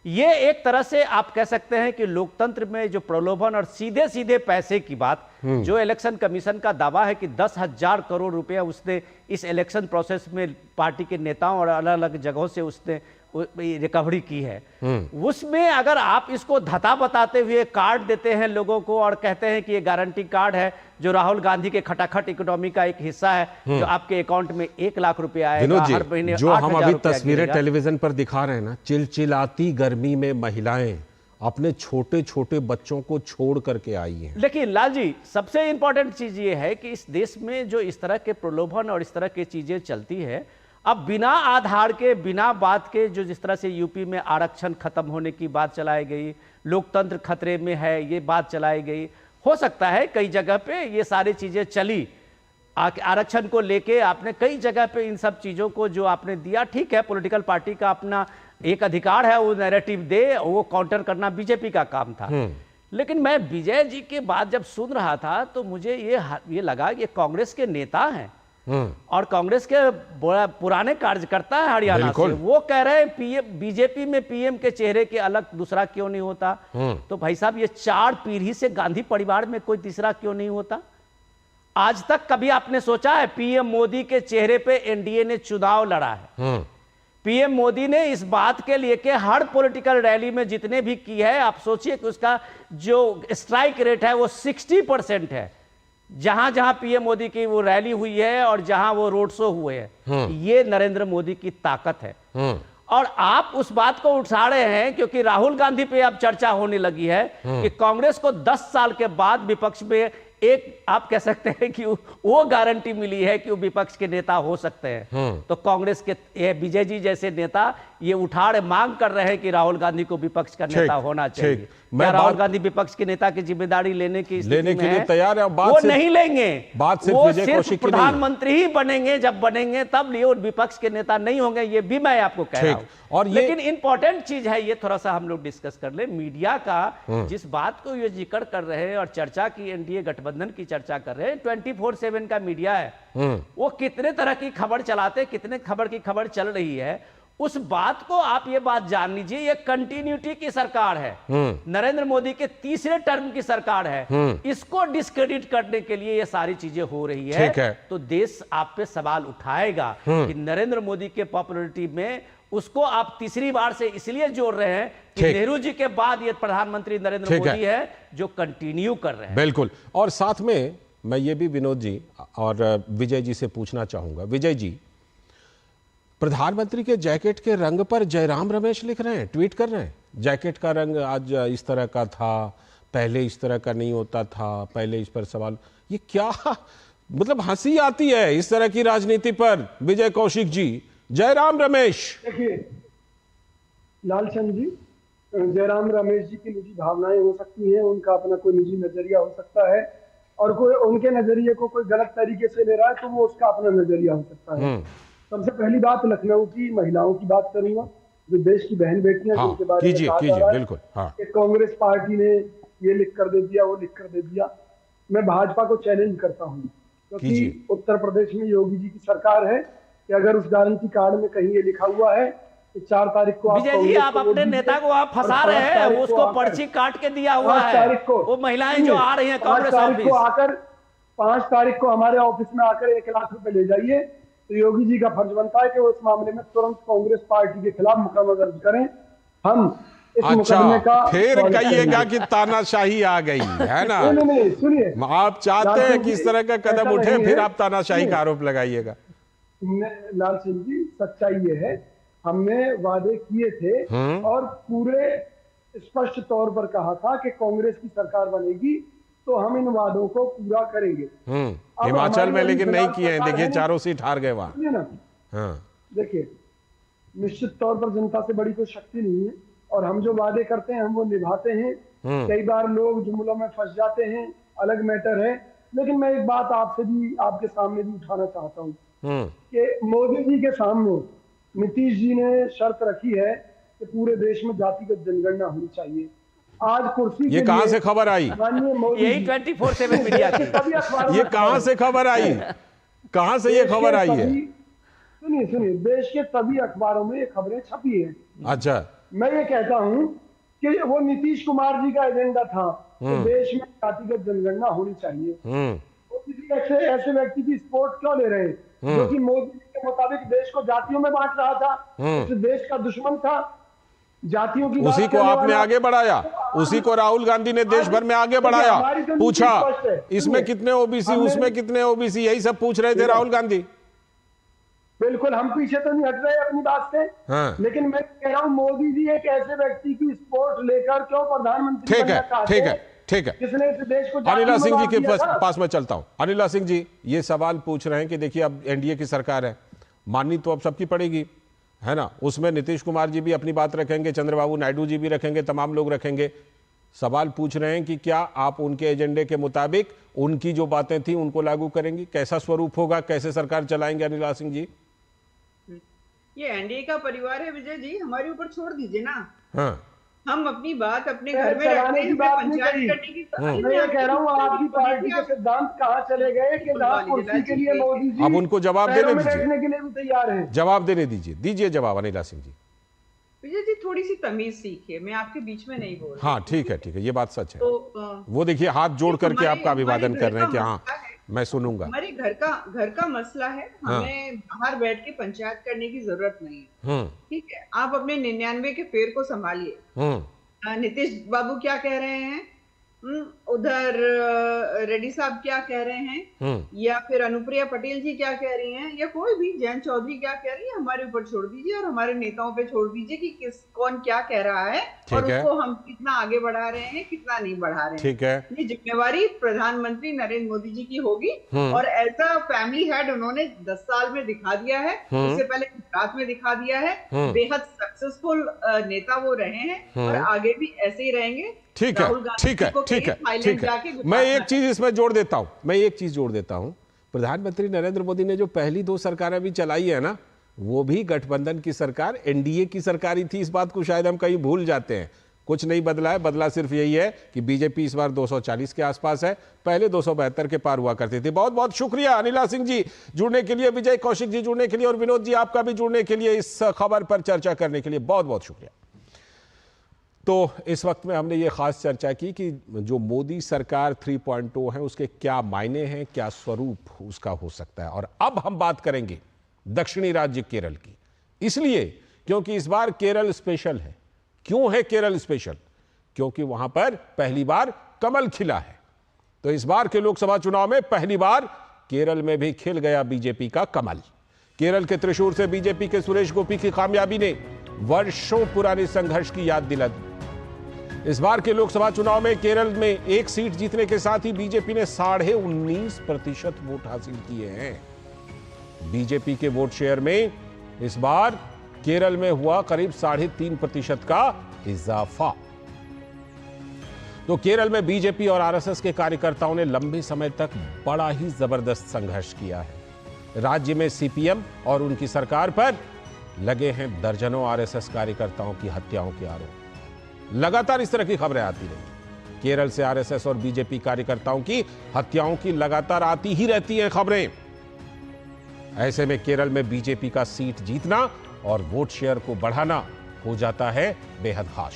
ये एक तरह से आप कह सकते हैं कि लोकतंत्र में जो प्रलोभन और सीधे सीधे पैसे की बात, जो इलेक्शन कमीशन का दावा है कि 10,000 करोड़ रुपया उसने इस इलेक्शन प्रोसेस में पार्टी के नेताओं और अलग अलग जगहों से उसने रिकवरी की है, उसमें अगर आप इसको धता बताते हुए कार्ड देते हैं लोगों को और कहते हैं कि ये गारंटी कार्ड है जो राहुल गांधी के खटाखट इकोनॉमी का एक हिस्सा है, जो आपके अकाउंट में 1 लाख रुपया आएगा हर महीने, जो हम अभी तस्वीरें टेलीविजन पर दिखा रहे हैं ना, चिलचिलाती गर्मी में महिलाएं अपने छोटे छोटे बच्चों को छोड़ करके आई हैं। लेकिन लाल जी, सबसे इंपॉर्टेंट चीज ये है कि इस देश में जो इस तरह के प्रलोभन और इस तरह की चीजें चलती है, अब बिना आधार के, बिना बात के, जो जिस तरह से यूपी में आरक्षण खत्म होने की बात चलाई गई, लोकतंत्र खतरे में है ये बात चलाई गई, हो सकता है कई जगह पे ये सारी चीजें चली, आरक्षण को लेके आपने कई जगह पे इन सब चीजों को जो आपने दिया, ठीक है, पॉलिटिकल पार्टी का अपना एक अधिकार है, वो नैरेटिव दे, वो काउंटर करना बीजेपी का काम था। लेकिन मैं विजय जी के बात जब सुन रहा था तो मुझे ये लगा कि कांग्रेस के नेता हैं और कांग्रेस के पुराने कार्यकर्ता है हरियाणा से, वो कह रहे हैं पीएम, बीजेपी में पीएम के चेहरे के अलग दूसरा क्यों नहीं होता? तो भाई साहब, ये 4 पीढ़ी से गांधी परिवार में कोई तीसरा क्यों नहीं होता? आज तक कभी आपने सोचा है पीएम मोदी के चेहरे पे एनडीए ने चुनाव लड़ा है? पीएम मोदी ने इस बात के लिए कि हर पॉलिटिकल रैली में जितने भी की है, आप सोचिए कि उसका जो स्ट्राइक रेट है वो 60% है। जहां जहां पीएम मोदी की वो रैली हुई है और जहां वो रोड शो हुए हैं, ये नरेंद्र मोदी की ताकत है। और आप उस बात को उठा रहे हैं क्योंकि राहुल गांधी पे अब चर्चा होने लगी है कि कांग्रेस को 10 साल के बाद विपक्ष में एक, आप कह सकते हैं कि वो गारंटी मिली है कि वो विपक्ष के नेता हो सकते हैं। तो कांग्रेस के विजय जी जैसे नेता ये उठाड़ मांग कर रहे हैं कि राहुल गांधी को विपक्ष का नेता होना चाहिए। क्या राहुल गांधी विपक्ष के नेता की जिम्मेदारी लेने के लिए तैयार है? वो नहीं लेंगे, वो सिर्फ प्रधानमंत्री ही बनेंगे, जब बनेंगे तब लिए, और विपक्ष के नेता नहीं होंगे, ये भी मैं आपको कह रहा हूं। और लेकिन इंपॉर्टेंट चीज है, ये थोड़ा सा हम लोग डिस्कस कर ले, मीडिया का जिस बात को ये जिक्र कर रहे हैं और चर्चा की, एनडीए गठबंधन की चर्चा कर रहे हैं, 24/7 का मीडिया है, वो कितने तरह की खबर चलाते, कितने खबर की खबर चल रही है, उस बात को आप ये बात जान लीजिए, ये कंटिन्यूटी की सरकार है, नरेंद्र मोदी के तीसरे टर्म की सरकार है। इसको डिस्क्रेडिट करने के लिए ये सारी चीजें हो रही है। तो देश आप पे सवाल उठाएगा कि नरेंद्र मोदी के पॉपुलैरिटी में उसको आप तीसरी बार से इसलिए जोड़ रहे हैं कि नेहरू जी के बाद ये प्रधानमंत्री नरेंद्र मोदी है जो कंटिन्यू कर रहे हैं। बिल्कुल। और साथ में मैं ये भी विनोद जी और विजय जी से पूछना चाहूंगा। विजय जी, प्रधानमंत्री के जैकेट के रंग पर जयराम रमेश लिख रहे हैं, ट्वीट कर रहे हैं, जैकेट का रंग आज इस तरह का था, पहले इस तरह का नहीं होता था, पहले इस पर सवाल, ये क्या, मतलब हंसी आती है इस तरह की राजनीति पर। विजय कौशिक जी, जयराम रमेश। देखिए लालचंद जी, जयराम रमेश जी की निजी भावनाएं हो सकती हैं, उनका अपना कोई निजी नजरिया हो सकता है, और कोई उनके नजरिए को कोई गलत तरीके से ले रहा है तो वो उसका अपना नजरिया हो सकता है। सबसे पहली बात, लखनऊ की महिलाओं की बात करूंगा, जो देश की बहन बेटियां, जिनके बारे में कहा जा रहा है कि कांग्रेस पार्टी ने ये लिख कर दे दिया, वो लिख कर दे दिया। मैं भाजपा को चैलेंज करता हूँ, क्योंकि उत्तर प्रदेश में योगी जी की सरकार है कि अगर उस गारंटी कार्ड में कहीं ये लिखा हुआ है कि 4 तारीख को विजय जी, आप अपने नेता को आप फंसा रहे हैं, वो उसको पर्ची काट के दिया हुआ है, वो महिलाएं जो आ रही हैं कांग्रेस ऑफिस, 5 तारीख को हमारे ऑफिस में आकर 1 लाख रुपए ले जाइए, तो योगी जी का फर्ज बनता है कि वो इस मामले में तुरंत कांग्रेस पार्टी के खिलाफ मुकदमा दर्ज करें। हम इस मुकदमे का फिर कहिएगा कि तानाशाही आ गई है ना? नहीं, सुनिए, आप चाहते हैं कि इस तरह का कदम उठे, फिर आप तानाशाही का आरोप लगाइएगा। लाल सिंह जी, सच्चाई ये है, हमने वादे किए थे और पूरे स्पष्ट तौर पर कहा था कि कांग्रेस की सरकार बनेगी तो हम इन वादों को पूरा करेंगे। हिमाचल में लेकिन नहीं किए हैं, देखिए 4 सीट हार गए वहां ना। हाँ। देखिए, निश्चित तौर पर जनता से बड़ी कोई शक्ति नहीं है, और हम जो वादे करते हैं हम वो निभाते हैं। कई बार लोग जुमलों में फंस जाते हैं, अलग मैटर है। लेकिन मैं एक बात आपसे भी, आपके सामने भी उठाना चाहता हूँ कि मोदी जी के सामने नीतीश जी ने शर्त रखी है कि पूरे देश में जातिगत जनगणना होनी चाहिए। आज कुर्सी ये कहां से खबर आई? यही 24/7 मीडिया की। ये कहां से खबर आई? कहां से ये खबर आई है? सुनिए, देश के सभी अखबारों में ये खबरें छपी है। अच्छा, मैं ये कहता हूँ कि वो नीतीश कुमार जी का एजेंडा था कि देश में जातिगत जनगणना होनी चाहिए। तो किसी ऐसे व्यक्ति की सपोर्ट क्यों ले रहे हैं जो कि मोदी जी के मुताबिक देश को जातियों में बांट रहा था, उस देश का दुश्मन था, जातियों की उसी को आपने आगे बढ़ाया, उसी को राहुल गांधी ने देश भर में आगे बढ़ाया। पूछा इसमें कितने ओबीसी, उसमें कितने ओबीसी, यही सब पूछ रहे थे राहुल गांधी। बिल्कुल, हम पीछे तो नहीं हट रहे अपनी बात से। लेकिन मैं कह रहा हूं मोदी जी एक ऐसे व्यक्ति की सपोर्ट लेकर क्यों प्रधानमंत्री बनना चाहते हैं? ठीक है, जिसने इस देश को अनिला सिंह जी के पास में चलता हूं। अनिला सिंह जी ये सवाल पूछ रहे हैं कि देखिए अब एनडीए की सरकार है, माननी तो अब सबकी पड़ेगी, है ना। उसमें नीतीश कुमार जी भी अपनी बात रखेंगे, चंद्रबाबू नायडू जी भी रखेंगे, तमाम लोग रखेंगे। सवाल पूछ रहे हैं कि क्या आप उनके एजेंडे के मुताबिक उनकी जो बातें थी उनको लागू करेंगी? कैसा स्वरूप होगा, कैसे सरकार चलाएंगे अनिला सिंह जी? ये एनडीए का परिवार है विजय जी, हमारे ऊपर छोड़ दीजिए ना। हाँ। हम अपनी बात अपने घर में रखते हैं, पंचायत करने की। मैं ये कह रहा हूँ आपकी पार्टी के सिद्धांत कहाँ चले गए कि जहाँ कुर्सी के लिए मोदी जी अब उनको जवाब देने दीजिए, के लिए भी तैयार हैं। जवाब देने दीजिए जवाब अनिला सिंह जी। विजय जी थोड़ी सी तमीज सीखिए, मैं आपके बीच में नहीं बोल रही। हाँ ठीक है, ये बात सच है। तो वो देखिए हाथ जोड़ करके आपका अभिवादन कर रहे हैं कि हाँ मैं सुनूंगा। हमारे घर का मसला है, हमें बाहर बैठ के पंचायत करने की जरूरत नहीं है। ठीक है, आप अपने 99 के फेर को संभालिए। नीतीश बाबू क्या कह रहे हैं, उधर रेड्डी साहब क्या कह रहे हैं, या फिर अनुप्रिया पटेल जी क्या कह रही हैं, या कोई भी जयंत चौधरी क्या कह रही है, हमारे ऊपर छोड़ दीजिए और हमारे नेताओं पे छोड़ दीजिए कि कौन क्या कह रहा है और उसको हम कितना आगे बढ़ा रहे हैं, कितना नहीं बढ़ा रहे हैं। ठीक है, ये जिम्मेवारी प्रधानमंत्री नरेंद्र मोदी जी की होगी। और एज अ फैमिली हेड उन्होंने 10 साल में दिखा दिया है, उससे पहले गुजरात में दिखा दिया है, बेहद सक्सेसफुल नेता वो रहे हैं और आगे भी ऐसे ही रहेंगे। ठीक है। मैं एक चीज इसमें जोड़ देता हूं, प्रधानमंत्री नरेंद्र मोदी ने जो पहली 2 सरकारें भी चलाई है ना, वो भी गठबंधन की सरकार, एनडीए की सरकार ही थी। इस बात को शायद हम कहीं भूल जाते हैं। कुछ नहीं बदला है, बदला सिर्फ यही है कि बीजेपी इस बार 240 के आसपास है, पहले 272 के पार हुआ करती थी। बहुत बहुत शुक्रिया अनिला सिंह जी जुड़ने के लिए, विजय कौशिक जी जुड़ने के लिए, और विनोद जी आपका भी जुड़ने के लिए, इस खबर पर चर्चा करने के लिए बहुत बहुत शुक्रिया। तो इस वक्त में हमने ये खास चर्चा की कि जो मोदी सरकार 3.0 है उसके क्या मायने हैं, क्या स्वरूप उसका हो सकता है। और अब हम बात करेंगे दक्षिणी राज्य केरल की, इसलिए क्योंकि इस बार केरल स्पेशल है। क्यों है केरल स्पेशल? क्योंकि वहां पर पहली बार कमल खिला है। तो इस बार के लोकसभा चुनाव में पहली बार केरल में भी खिल गया बीजेपी का कमल। केरल के त्रिशूर से बीजेपी के सुरेश गोपी की कामयाबी ने वर्षों पुराने संघर्ष की याद दिला दी। इस बार के लोकसभा चुनाव में केरल में एक सीट जीतने के साथ ही बीजेपी ने 19.5% वोट हासिल किए हैं। बीजेपी के वोट शेयर में इस बार केरल में हुआ करीब 3.5% का इजाफा। तो केरल में बीजेपी और आरएसएस के कार्यकर्ताओं ने लंबे समय तक बड़ा ही जबरदस्त संघर्ष किया है। राज्य में सीपीएम और उनकी सरकार पर लगे हैं दर्जनों आरएसएस कार्यकर्ताओं की हत्याओं के आरोप। लगातार इस तरह की खबरें आती रही। केरल से आरएसएस और बीजेपी कार्यकर्ताओं की हत्याओं की लगातार आती ही रहती हैं खबरें। ऐसे में केरल में बीजेपी का सीट जीतना और वोट शेयर को बढ़ाना हो जाता है बेहद खास।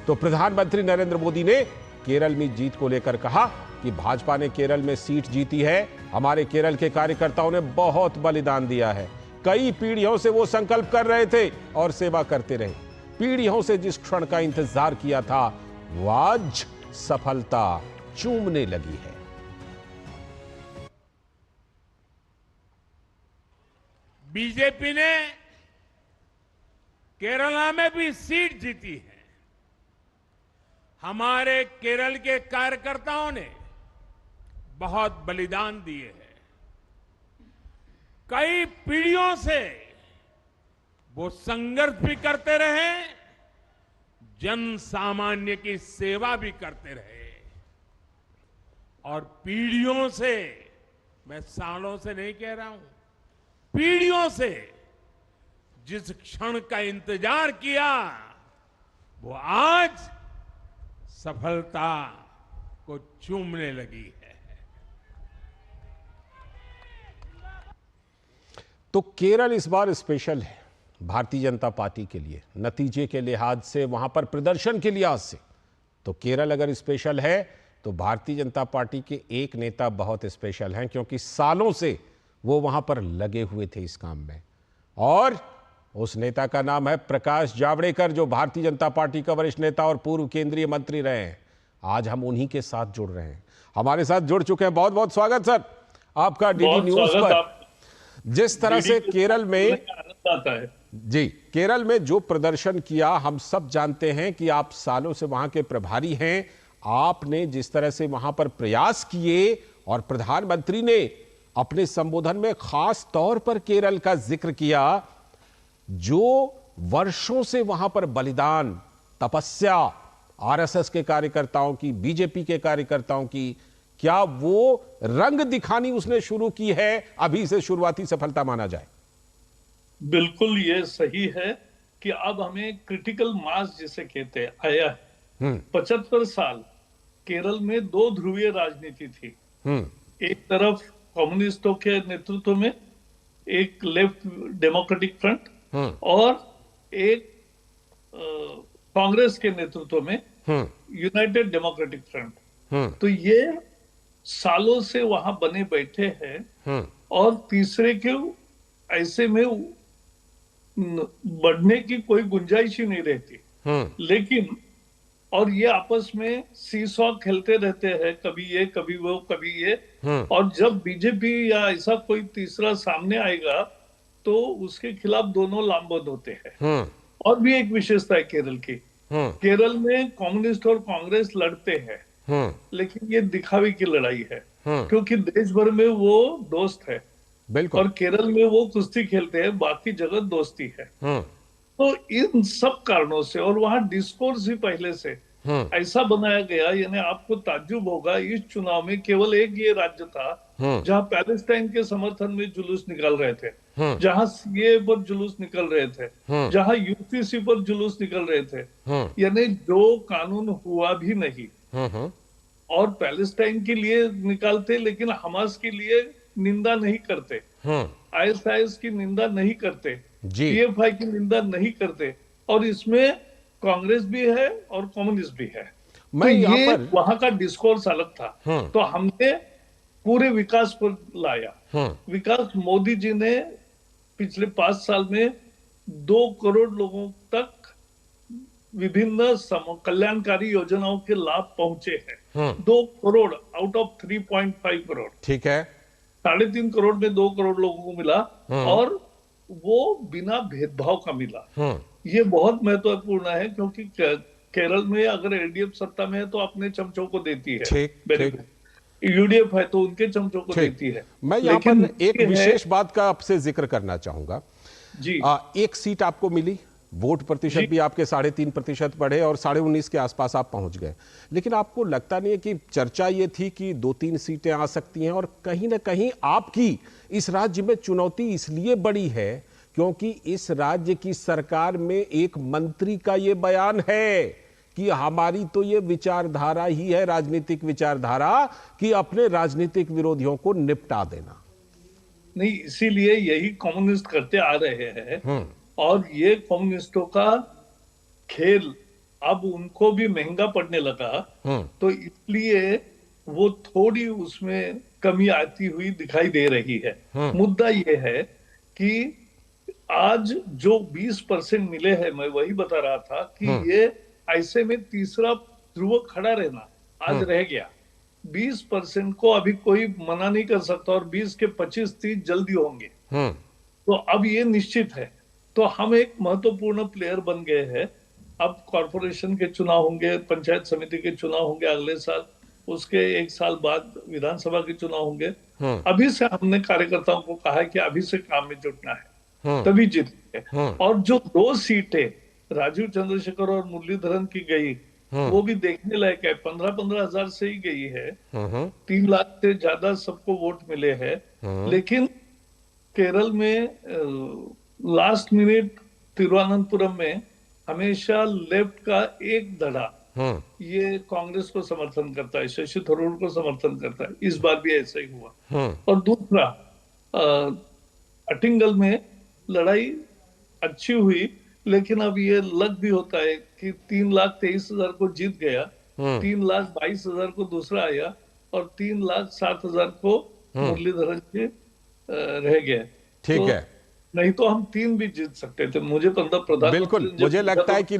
तो प्रधानमंत्री नरेंद्र मोदी ने केरल में जीत को लेकर कहा कि भाजपा ने केरल में सीट जीती है, हमारे केरल के कार्यकर्ताओं ने बहुत बलिदान दिया है। कई पीढ़ियों से वो संकल्प कर रहे थे और सेवा करते रहे। पीढ़ियों से जिस क्षण का इंतजार किया था वो आज सफलता चूमने लगी है। बीजेपी ने केरला में भी सीट जीती है। हमारे केरल के कार्यकर्ताओं ने बहुत बलिदान दिए हैं। कई पीढ़ियों से वो संघर्ष भी करते रहे, जन सामान्य की सेवा भी करते रहे, और पीढ़ियों से, मैं सालों से नहीं कह रहा हूं, पीढ़ियों से जिस क्षण का इंतजार किया, वो आज सफलता को चूमने लगी है। तो केरल इस बार स्पेशल है भारतीय जनता पार्टी के लिए, नतीजे के लिहाज से, वहां पर प्रदर्शन के लिहाज से। तो केरल अगर स्पेशल है तो भारतीय जनता पार्टी के एक नेता बहुत स्पेशल हैं, क्योंकि सालों से वो वहां पर लगे हुए थे इस काम में। और उस नेता का नाम है प्रकाश जावड़ेकर, जो भारतीय जनता पार्टी का वरिष्ठ नेता और पूर्व केंद्रीय मंत्री रहे हैं। आज हम उन्हीं के साथ जुड़ रहे हैं, हमारे साथ जुड़ चुके हैं। बहुत बहुत स्वागत सर आपका डीडी न्यूज पर। जिस तरह से केरल में जी, केरल में जो प्रदर्शन किया, हम सब जानते हैं कि आप सालों से वहां के प्रभारी हैं। आपने जिस तरह से वहां पर प्रयास किए, और प्रधानमंत्री ने अपने संबोधन में खास तौर पर केरल का जिक्र किया, जो वर्षों से वहां पर बलिदान, तपस्या आरएसएस के कार्यकर्ताओं की, बीजेपी के कार्यकर्ताओं की, क्या वो रंग दिखानी उसने शुरू की है? अभी से शुरुआती सफलता माना जाए? बिल्कुल ये सही है कि अब हमें क्रिटिकल मास जिसे कहते हैं आया है। 75 साल केरल में दो ध्रुवीय राजनीति थी। एक तरफ कम्युनिस्टों के नेतृत्व में एक लेफ्ट डेमोक्रेटिक फ्रंट, और एक कांग्रेस के नेतृत्व में यूनाइटेड डेमोक्रेटिक फ्रंट। तो ये सालों से वहां बने बैठे हैं, और तीसरे के ऐसे में बढ़ने की कोई गुंजाइश ही नहीं रहती। लेकिन और ये आपस में सीसॉ खेलते रहते हैं, कभी ये कभी वो कभी ये। और जब बीजेपी या ऐसा कोई तीसरा सामने आएगा तो उसके खिलाफ दोनों लामबंद होते हैं। और भी एक विशेषता है केरल की, केरल में कम्युनिस्ट और कांग्रेस लड़ते हैं, लेकिन ये दिखावे की लड़ाई है, क्योंकि देश भर में वो दोस्त है। बिल्कुल। और केरल में वो कुश्ती खेलते हैं, बाकी जगह दोस्ती है। तो इन सब कारणों से, और वहां डिस्कोर्स भी पहले से ऐसा बनाया गया, यानी आपको ताज्जुब होगा, इस चुनाव में केवल एक ये राज्य था जहां पैलेस्टाइन के समर्थन में जुलूस निकल रहे थे, जहां सीए पर जुलूस निकल रहे थे, जहां यूपीसी पर जुलूस निकल रहे थे, यानी जो कानून हुआ भी नहीं। और पैलेस्टाइन के लिए निकालते, लेकिन हमास के लिए निंदा नहीं करते, आईएसआईएस की निंदा नहीं करते, पीएफआई की निंदा नहीं करते, और इसमें कांग्रेस भी है और कम्युनिस्ट भी है। तो ये वहां का डिस्कोर्स अलग था। तो हमने पूरे विकास पर लाया। विकास मोदी जी ने पिछले 5 साल में 2 करोड़ लोगों तक विभिन्न कल्याणकारी योजनाओं के लाभ पहुंचे हैं। 2 करोड़ आउट ऑफ 3.5 करोड़। ठीक है। 3.5 करोड़ में 2 करोड़ लोगों को मिला, और वो बिना भेदभाव का मिला। ये बहुत महत्वपूर्ण है, क्योंकि केरल में अगर एलडीएफ सत्ता में है तो अपने चमचों को देती है, यूडीएफ है तो उनके चमचों को देती है। मैं यहाँ पर एक विशेष बात का आपसे जिक्र करना चाहूंगा जी। एक सीट आपको मिली, वोट प्रतिशत भी आपके 3.5% बढ़े, और 19.5 के आसपास आप पहुंच गए। लेकिन आपको लगता नहीं है कि चर्चा ये थी कि 2-3 सीटें आ सकती हैं, और कहीं ना कहीं आपकी इस राज्य में चुनौती इसलिए बड़ी है क्योंकि इस राज्य की सरकार में एक मंत्री का ये बयान है कि हमारी तो ये विचारधारा ही है, राजनीतिक विचारधारा, कि अपने राजनीतिक विरोधियों को निपटा देना। नहीं, इसीलिए यही कम्युनिस्ट करते आ रहे हैं, और ये कम्युनिस्टों का खेल अब उनको भी महंगा पड़ने लगा, तो इसलिए वो थोड़ी उसमें कमी आती हुई दिखाई दे रही है। मुद्दा ये है कि आज जो 20% मिले हैं, मैं वही बता रहा था कि ये ऐसे में तीसरा ध्रुव खड़ा रहना आज रह गया। 20% को अभी कोई मना नहीं कर सकता, और 20 के 25-30 जल्दी होंगे। तो अब ये निश्चित है। तो हम एक महत्वपूर्ण प्लेयर बन गए हैं, अब कॉरपोरेशन के चुनाव होंगे, पंचायत समिति के चुनाव होंगे अगले साल, उसके एक साल बाद विधानसभा के चुनाव होंगे। अभी से हमने कार्यकर्ताओं को कहा है कि अभी से काम में जुटना है, तभी जीतेंगे। और जो 2 सीटें राजीव चंद्रशेखर और मुरलीधरन की गई, वो भी देखने लायक है। 15-15 हजार से ही गई है, 3 लाख से ज्यादा सबको वोट मिले हैं। लेकिन केरल में लास्ट मिनट तिरुवनंतपुरम में हमेशा लेफ्ट का एक धड़ा ये कांग्रेस को समर्थन करता है, शशि थरूर को समर्थन करता है। इस बार भी ऐसा ही हुआ। और दूसरा, अटिंगल में लड़ाई अच्छी हुई, लेकिन अब ये लग भी होता है कि 3,23,000 को जीत गया, 3,22,000 को दूसरा आया और 3,07,000 को मुरलीधरन के रह गए। ठीक है, नहीं तो हम 3 भी जीत सकते थे। मुझे प्रधान बिल्कुल, मुझे लगता है कि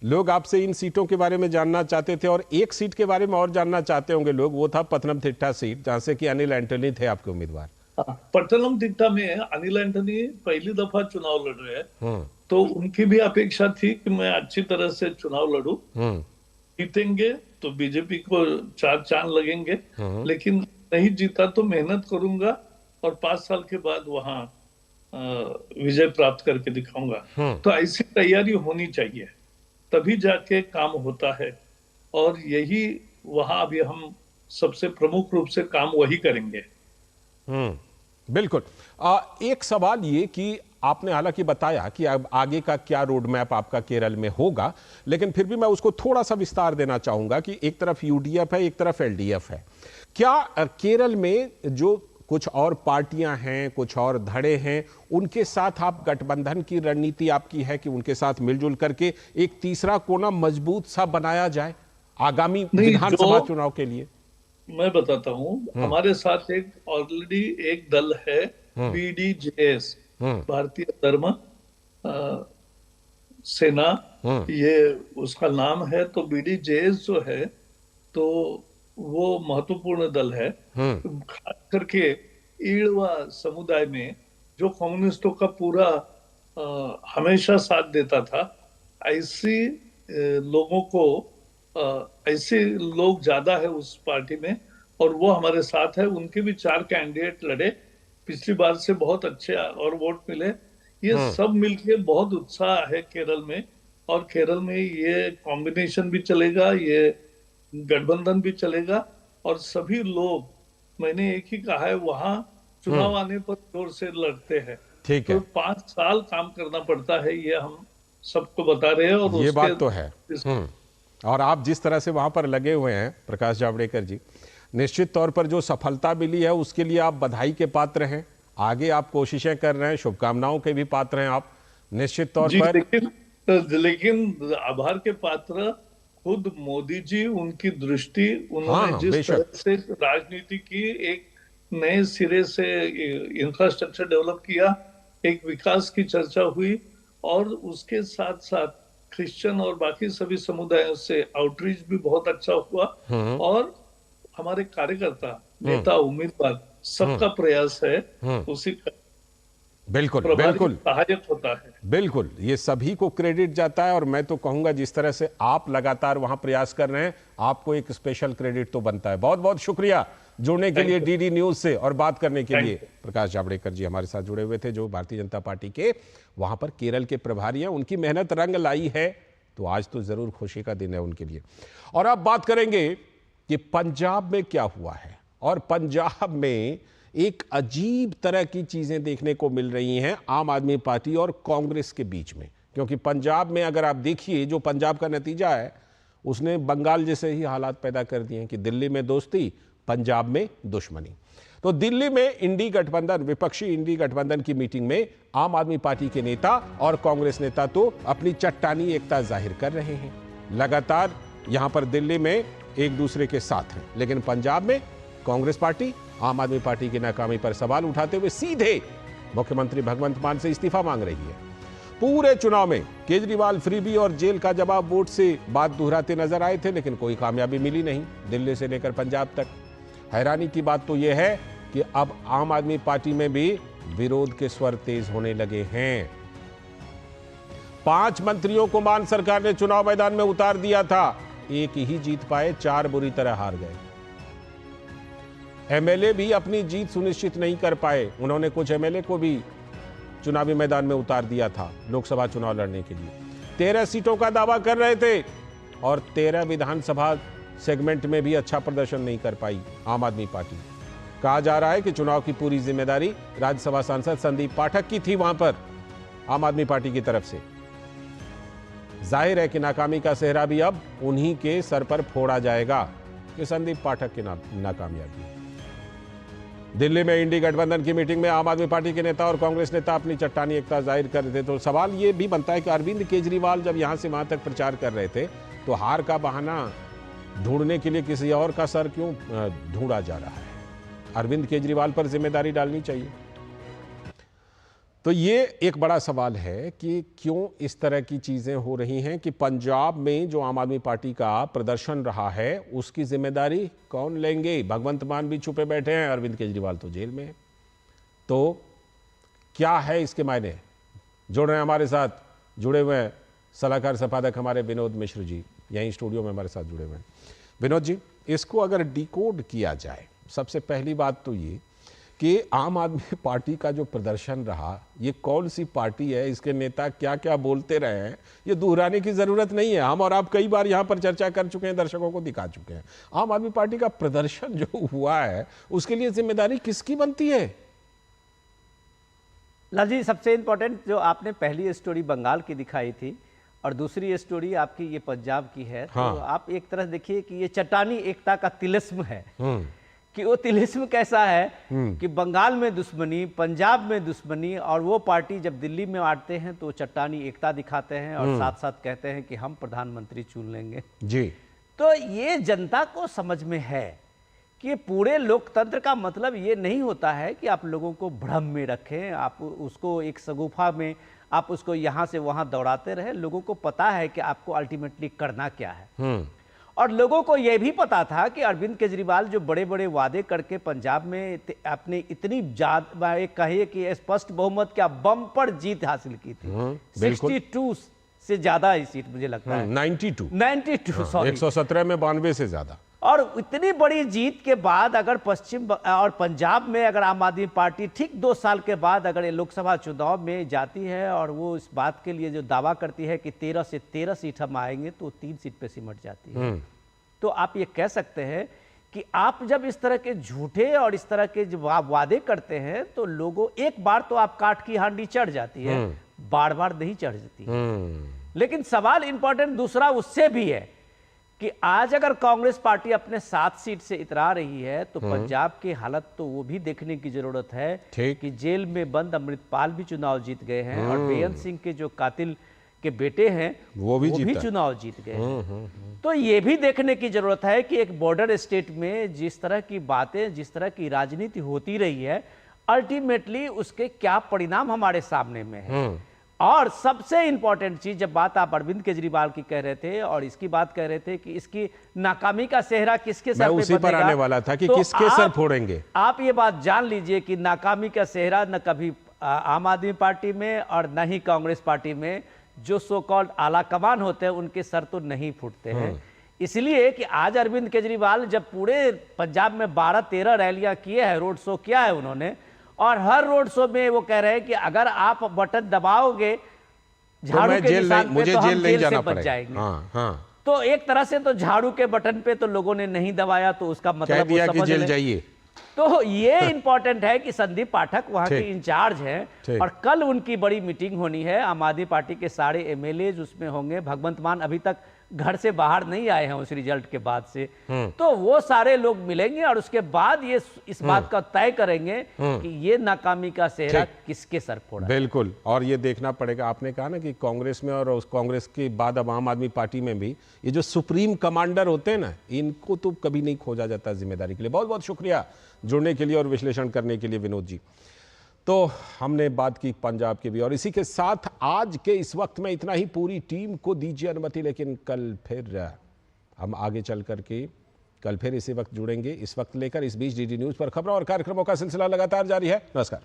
लोग आपसे इन सीटों के बारे में जानना चाहते थे, और एक सीट के बारे में और जानना चाहते होंगे लोग, वो था पथनमथिट्टा सीट, जहां से कि अनिल एंटनी थे आपके उम्मीदवार। पथनमथिट्टा में अनिल एंटनी पहली दफा चुनाव लड़ रहे हैं, तो उनकी भी अपेक्षा थी कि मैं अच्छी तरह से चुनाव लड़ूं, जीतेंगे तो बीजेपी को 4 चांद लगेंगे, लेकिन नहीं जीता तो मेहनत करूंगा और 5 साल के बाद वहां विजय प्राप्त करके दिखाऊंगा। तो ऐसी तैयारी होनी चाहिए, तभी जाके काम होता है। और यही वहां अभी हम सबसे प्रमुख रूप से काम वही करेंगे। बिल्कुल। एक सवाल ये कि आपने हालांकि बताया कि अब आगे का क्या रोड मैप आपका केरल में होगा, लेकिन फिर भी मैं उसको थोड़ा सा विस्तार देना चाहूंगा कि एक तरफ यूडीएफ है, एक तरफ एलडीएफ है। क्या केरल में जो कुछ और पार्टियां हैं, कुछ और धड़े हैं, उनके साथ आप गठबंधन की रणनीति आपकी है कि उनके साथ मिलजुल करके एक तीसरा कोना मजबूत सा बनाया जाए आगामी विधानसभा चुनाव के लिए? मैं बताता हूँ, हमारे साथ एक ऑलरेडी एक दल है, बीडीजेएस, भारतीय धर्म सेना, ये उसका नाम है। तो बीडीजेएस जो है तो वो महत्वपूर्ण दल है, खास करके ईड़वा समुदाय में जो कम्युनिस्टों का पूरा हमेशा साथ देता था। ऐसी लोगों को ऐसे लोग ज्यादा है उस पार्टी में, और वो हमारे साथ है। उनके भी 4 कैंडिडेट लड़े, पिछली बार से बहुत अच्छे और वोट मिले। ये सब मिलके बहुत उत्साह है केरल में, और केरल में ये कॉम्बिनेशन भी चलेगा, ये गठबंधन भी चलेगा। और सभी लोग, मैंने एक ही कहा है, वहां चुनाव आने पर जोर से लड़ते हैं। ठीक है, तो 5 साल काम करना पड़ता है, ये हम सबको बता रहे हैं। और ये बात तो है। और आप जिस तरह से वहां पर लगे हुए हैं प्रकाश जावड़ेकर जी, निश्चित तौर पर जो सफलता मिली है उसके लिए आप बधाई के पात्र हैं। आगे आप कोशिशें कर रहे हैं, शुभकामनाओं के भी पात्र हैं आप, निश्चित तौर पर। लेकिन आभार के पात्र खुद मोदी जी, उनकी दृष्टि, उन्होंने जिस तरह से राजनीति की, एक नए सिरे से इंफ्रास्ट्रक्चर डेवलप किया, एक विकास की चर्चा हुई, और उसके साथ साथ क्रिश्चियन और बाकी सभी समुदायों से आउटरीच भी बहुत अच्छा हुआ। और हमारे कार्यकर्ता, नेता, उम्मीदवार, सबका प्रयास है उसी का बिल्कुल सहायक होता है। बिल्कुल, ये सभी को क्रेडिट जाता है। और मैं तो कहूंगा जिस तरह से आप लगातार वहां प्रयास कर रहे हैं, आपको एक स्पेशल क्रेडिट तो बनता है। बहुत बहुत शुक्रिया जुड़ने के लिए डीडी न्यूज से और बात करने के लिए। प्रकाश जावड़ेकर जी हमारे साथ जुड़े हुए थे, जो भारतीय जनता पार्टी के वहां पर केरल के प्रभारी हैं। उनकी मेहनत रंग लाई है, तो आज तो जरूर खुशी का दिन है उनके लिए। और अब बात करेंगे कि पंजाब में क्या हुआ है। और पंजाब में एक अजीब तरह की चीजें देखने को मिल रही हैं आम आदमी पार्टी और कांग्रेस के बीच में। क्योंकि पंजाब में अगर आप देखिए, जो पंजाब का नतीजा है उसने बंगाल जैसे ही हालात पैदा कर दिए हैं कि दिल्ली में दोस्ती, पंजाब में दुश्मनी। तो दिल्ली में इंडी गठबंधन, विपक्षी इंडी गठबंधन की मीटिंग में आम आदमी पार्टी के नेता और कांग्रेस नेता तो अपनी चट्टानी एकता जाहिर कर रहे हैं। लगातार यहां पर दिल्ली में एक दूसरे के साथ हैं, लेकिन पंजाब में कांग्रेस पार्टी आम आदमी पार्टी की नाकामी पर सवाल उठाते हुए सीधे मुख्यमंत्री भगवंत मान से इस्तीफा मांग रही है। पूरे चुनाव में केजरीवाल फ्रीबी और जेल का जवाब वोट से बात दोहराते नजर आए थे, लेकिन कोई कामयाबी मिली नहीं दिल्ली से लेकर पंजाब तक। हैरानी की बात तो यह है कि अब आम आदमी पार्टी में भी विरोध के स्वर तेज होने लगे हैं। 5 मंत्रियों को मान सरकार ने चुनाव मैदान में उतार दिया था, एक ही जीत पाए, 4 बुरी तरह हार गए। एमएलए भी अपनी जीत सुनिश्चित नहीं कर पाए, उन्होंने कुछ एमएलए को भी चुनावी मैदान में उतार दिया था लोकसभा चुनाव लड़ने के लिए। 13 सीटों का दावा कर रहे थे और 13 विधानसभा सेगमेंट में भी अच्छा प्रदर्शन नहीं कर पाई आम आदमी पार्टी। कहा जा रहा है कि चुनाव की पूरी जिम्मेदारी राज्यसभा सांसद संदीप पाठक की थी वहां पर आम आदमी पार्टी की तरफ से। जाहिर है कि नाकामी का सेहरा भी अब उन्हीं के सर पर फोड़ा जाएगा कि संदीप पाठक की नाकामयाबी। दिल्ली में इंडी गठबंधन की मीटिंग में आम आदमी पार्टी के नेता और कांग्रेस नेता अपनी चट्टानी एकता जाहिर कर रहे थे। तो सवाल ये भी बनता है कि अरविंद केजरीवाल जब यहां से वहां तक प्रचार कर रहे थे तो हार का बहाना ढूंढने के लिए किसी और का सर क्यों ढूंढा जा रहा है? अरविंद केजरीवाल पर जिम्मेदारी डालनी चाहिए। तो ये एक बड़ा सवाल है कि क्यों इस तरह की चीजें हो रही हैं कि पंजाब में जो आम आदमी पार्टी का प्रदर्शन रहा है उसकी जिम्मेदारी कौन लेंगे? भगवंत मान भी छुपे बैठे हैं, अरविंद केजरीवाल तो जेल में है। तो क्या है इसके मायने? जुड़ रहे हैं हमारे साथ, जुड़े हुए हैं सलाहकार संपादक हमारे विनोद मिश्र जी, यहीं स्टूडियो में हमारे साथ जुड़े हुए हैं। विनोद जी, इसको अगर डिकोड किया जाए, सबसे पहली बात तो ये कि आम आदमी पार्टी का जो प्रदर्शन रहा, ये कौन सी पार्टी है, इसके नेता क्या क्या बोलते रहे हैं, ये दोहराने की जरूरत नहीं है। हम और आप कई बार यहां पर चर्चा कर चुके हैं, दर्शकों को दिखा चुके हैं। आम आदमी पार्टी का प्रदर्शन जो हुआ है उसके लिए जिम्मेदारी किसकी बनती है? लाल जी, सबसे इंपॉर्टेंट जो आपने पहली स्टोरी बंगाल की दिखाई थी और दूसरी स्टोरी आपकी ये पंजाब की है। हाँ। तो आप एक तरह देखिए कि ये चट्टानी एकता का तिलिस्म है कि वो तिलिस्म कैसा है कि बंगाल में दुश्मनी, पंजाब में दुश्मनी, और वो पार्टी जब दिल्ली में आते हैं तो चट्टानी एकता दिखाते हैं और साथ साथ कहते हैं कि हम प्रधानमंत्री चुन लेंगे जी। तो ये जनता को समझ में है कि पूरे लोकतंत्र का मतलब ये नहीं होता है कि आप लोगों को भ्रम में रखें, आप उसको एक सगुफा में आप उसको यहाँ से वहाँ दौड़ाते रहे। लोगों को पता है कि आपको अल्टीमेटली करना क्या है। और लोगों को यह भी पता था कि अरविंद केजरीवाल जो बड़े बड़े वादे करके पंजाब में आपने इतनी ज्यादा कहिए कि स्पष्ट बहुमत क्या बम्पर जीत हासिल की थी, 62 से ज्यादा ही सीट मुझे लगता है, 92 सॉरी, 117 में 92 से ज्यादा। और इतनी बड़ी जीत के बाद अगर पश्चिम और पंजाब में अगर आम आदमी पार्टी ठीक 2 साल के बाद अगर ये लोकसभा चुनाव में जाती है और वो इस बात के लिए जो दावा करती है कि 13 से 13 सीट हम आएंगे, तो 3 सीट पे सिमट जाती है। तो आप ये कह सकते हैं कि आप जब इस तरह के झूठे और इस तरह के जब वादे करते हैं तो लोगों, एक बार तो आप काठ की हांडी चढ़ जाती है, बार बार नहीं चढ़ जाती। लेकिन सवाल इंपॉर्टेंट दूसरा उससे भी है कि आज अगर कांग्रेस पार्टी अपने 7 सीट से इतरा रही है तो पंजाब की हालत तो वो भी देखने की जरूरत है कि जेल में बंद अमृतपाल भी चुनाव जीत गए हैं और बेअंत सिंह के जो कातिल के बेटे हैं वो भी चुनाव जीत गए हैं। तो ये भी देखने की जरूरत है कि एक बॉर्डर स्टेट में जिस तरह की बातें, जिस तरह की राजनीति होती रही है, अल्टीमेटली उसके क्या परिणाम हमारे सामने में है। और सबसे इंपॉर्टेंट चीज, जब बात आप अरविंद केजरीवाल की कह रहे थे और इसकी बात कह रहे थे कि इसकी नाकामी का सेहरा किसके सर पे उसी पर आने वाला था कि तो किसके सर फोड़ेंगे। आप ये बात जान लीजिए कि नाकामी का सेहरा न कभी आम आदमी पार्टी में और न ही कांग्रेस पार्टी में जो सो कॉल्ड आला कमान होते हैं उनके सर तो नहीं फूटते हैं। इसलिए कि आज अरविंद केजरीवाल जब पूरे पंजाब में 12-13 रैलियां किए हैं, रोड शो किया है उन्होंने, और हर रोड शो में वो कह रहे हैं कि अगर आप बटन दबाओगे झाड़ू के निशान पे तो हम जेल से बच जाएंगे। तो एक तरह से तो झाड़ू के बटन पे तो लोगों ने नहीं दबाया, तो उसका मतलब वो समझ जेल जाइए। तो ये इंपॉर्टेंट है कि संदीप पाठक वहां के इंचार्ज हैं और कल उनकी बड़ी मीटिंग होनी है। आम आदमी पार्टी के सारे एमएलए उसमें होंगे। भगवंत मान अभी तक घर से बाहर नहीं आए हैं उस रिजल्ट के बाद से, तो वो सारे लोग मिलेंगे और उसके बाद ये इस बात का तय करेंगे कि ये नाकामी का सेहरा किसके सर फोड़ा। बिल्कुल, और ये देखना पड़ेगा। आपने कहा ना कि कांग्रेस में और उस कांग्रेस के बाद अब आम आदमी पार्टी में भी ये जो सुप्रीम कमांडर होते हैं ना, इनको तो कभी नहीं खोजा जाता जिम्मेदारी के लिए। बहुत बहुत शुक्रिया जुड़ने के लिए और विश्लेषण करने के लिए विनोद जी। तो हमने बात की पंजाब की भी, और इसी के साथ आज के इस वक्त में इतना ही। पूरी टीम को दीजिए अनुमति, लेकिन कल फिर हम आगे चल करके कल फिर इसी वक्त जुड़ेंगे, इस वक्त लेकर। इस बीच डीडी न्यूज पर खबरों और कार्यक्रमों का सिलसिला लगातार जारी है। नमस्कार।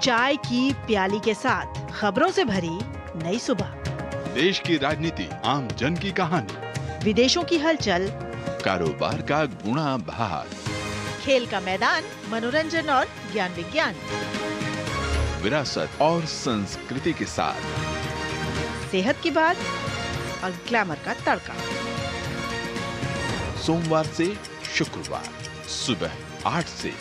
चाय की प्याली के साथ खबरों से भरी नई सुबह। देश की राजनीति, आम जन की कहानी, विदेशों की हलचल, कारोबार का गुणा भाग, खेल का मैदान, मनोरंजन और ज्ञान विज्ञान, विरासत और संस्कृति के साथ सेहत की बात और ग्लैमर का तड़का। सोमवार से शुक्रवार सुबह 8 से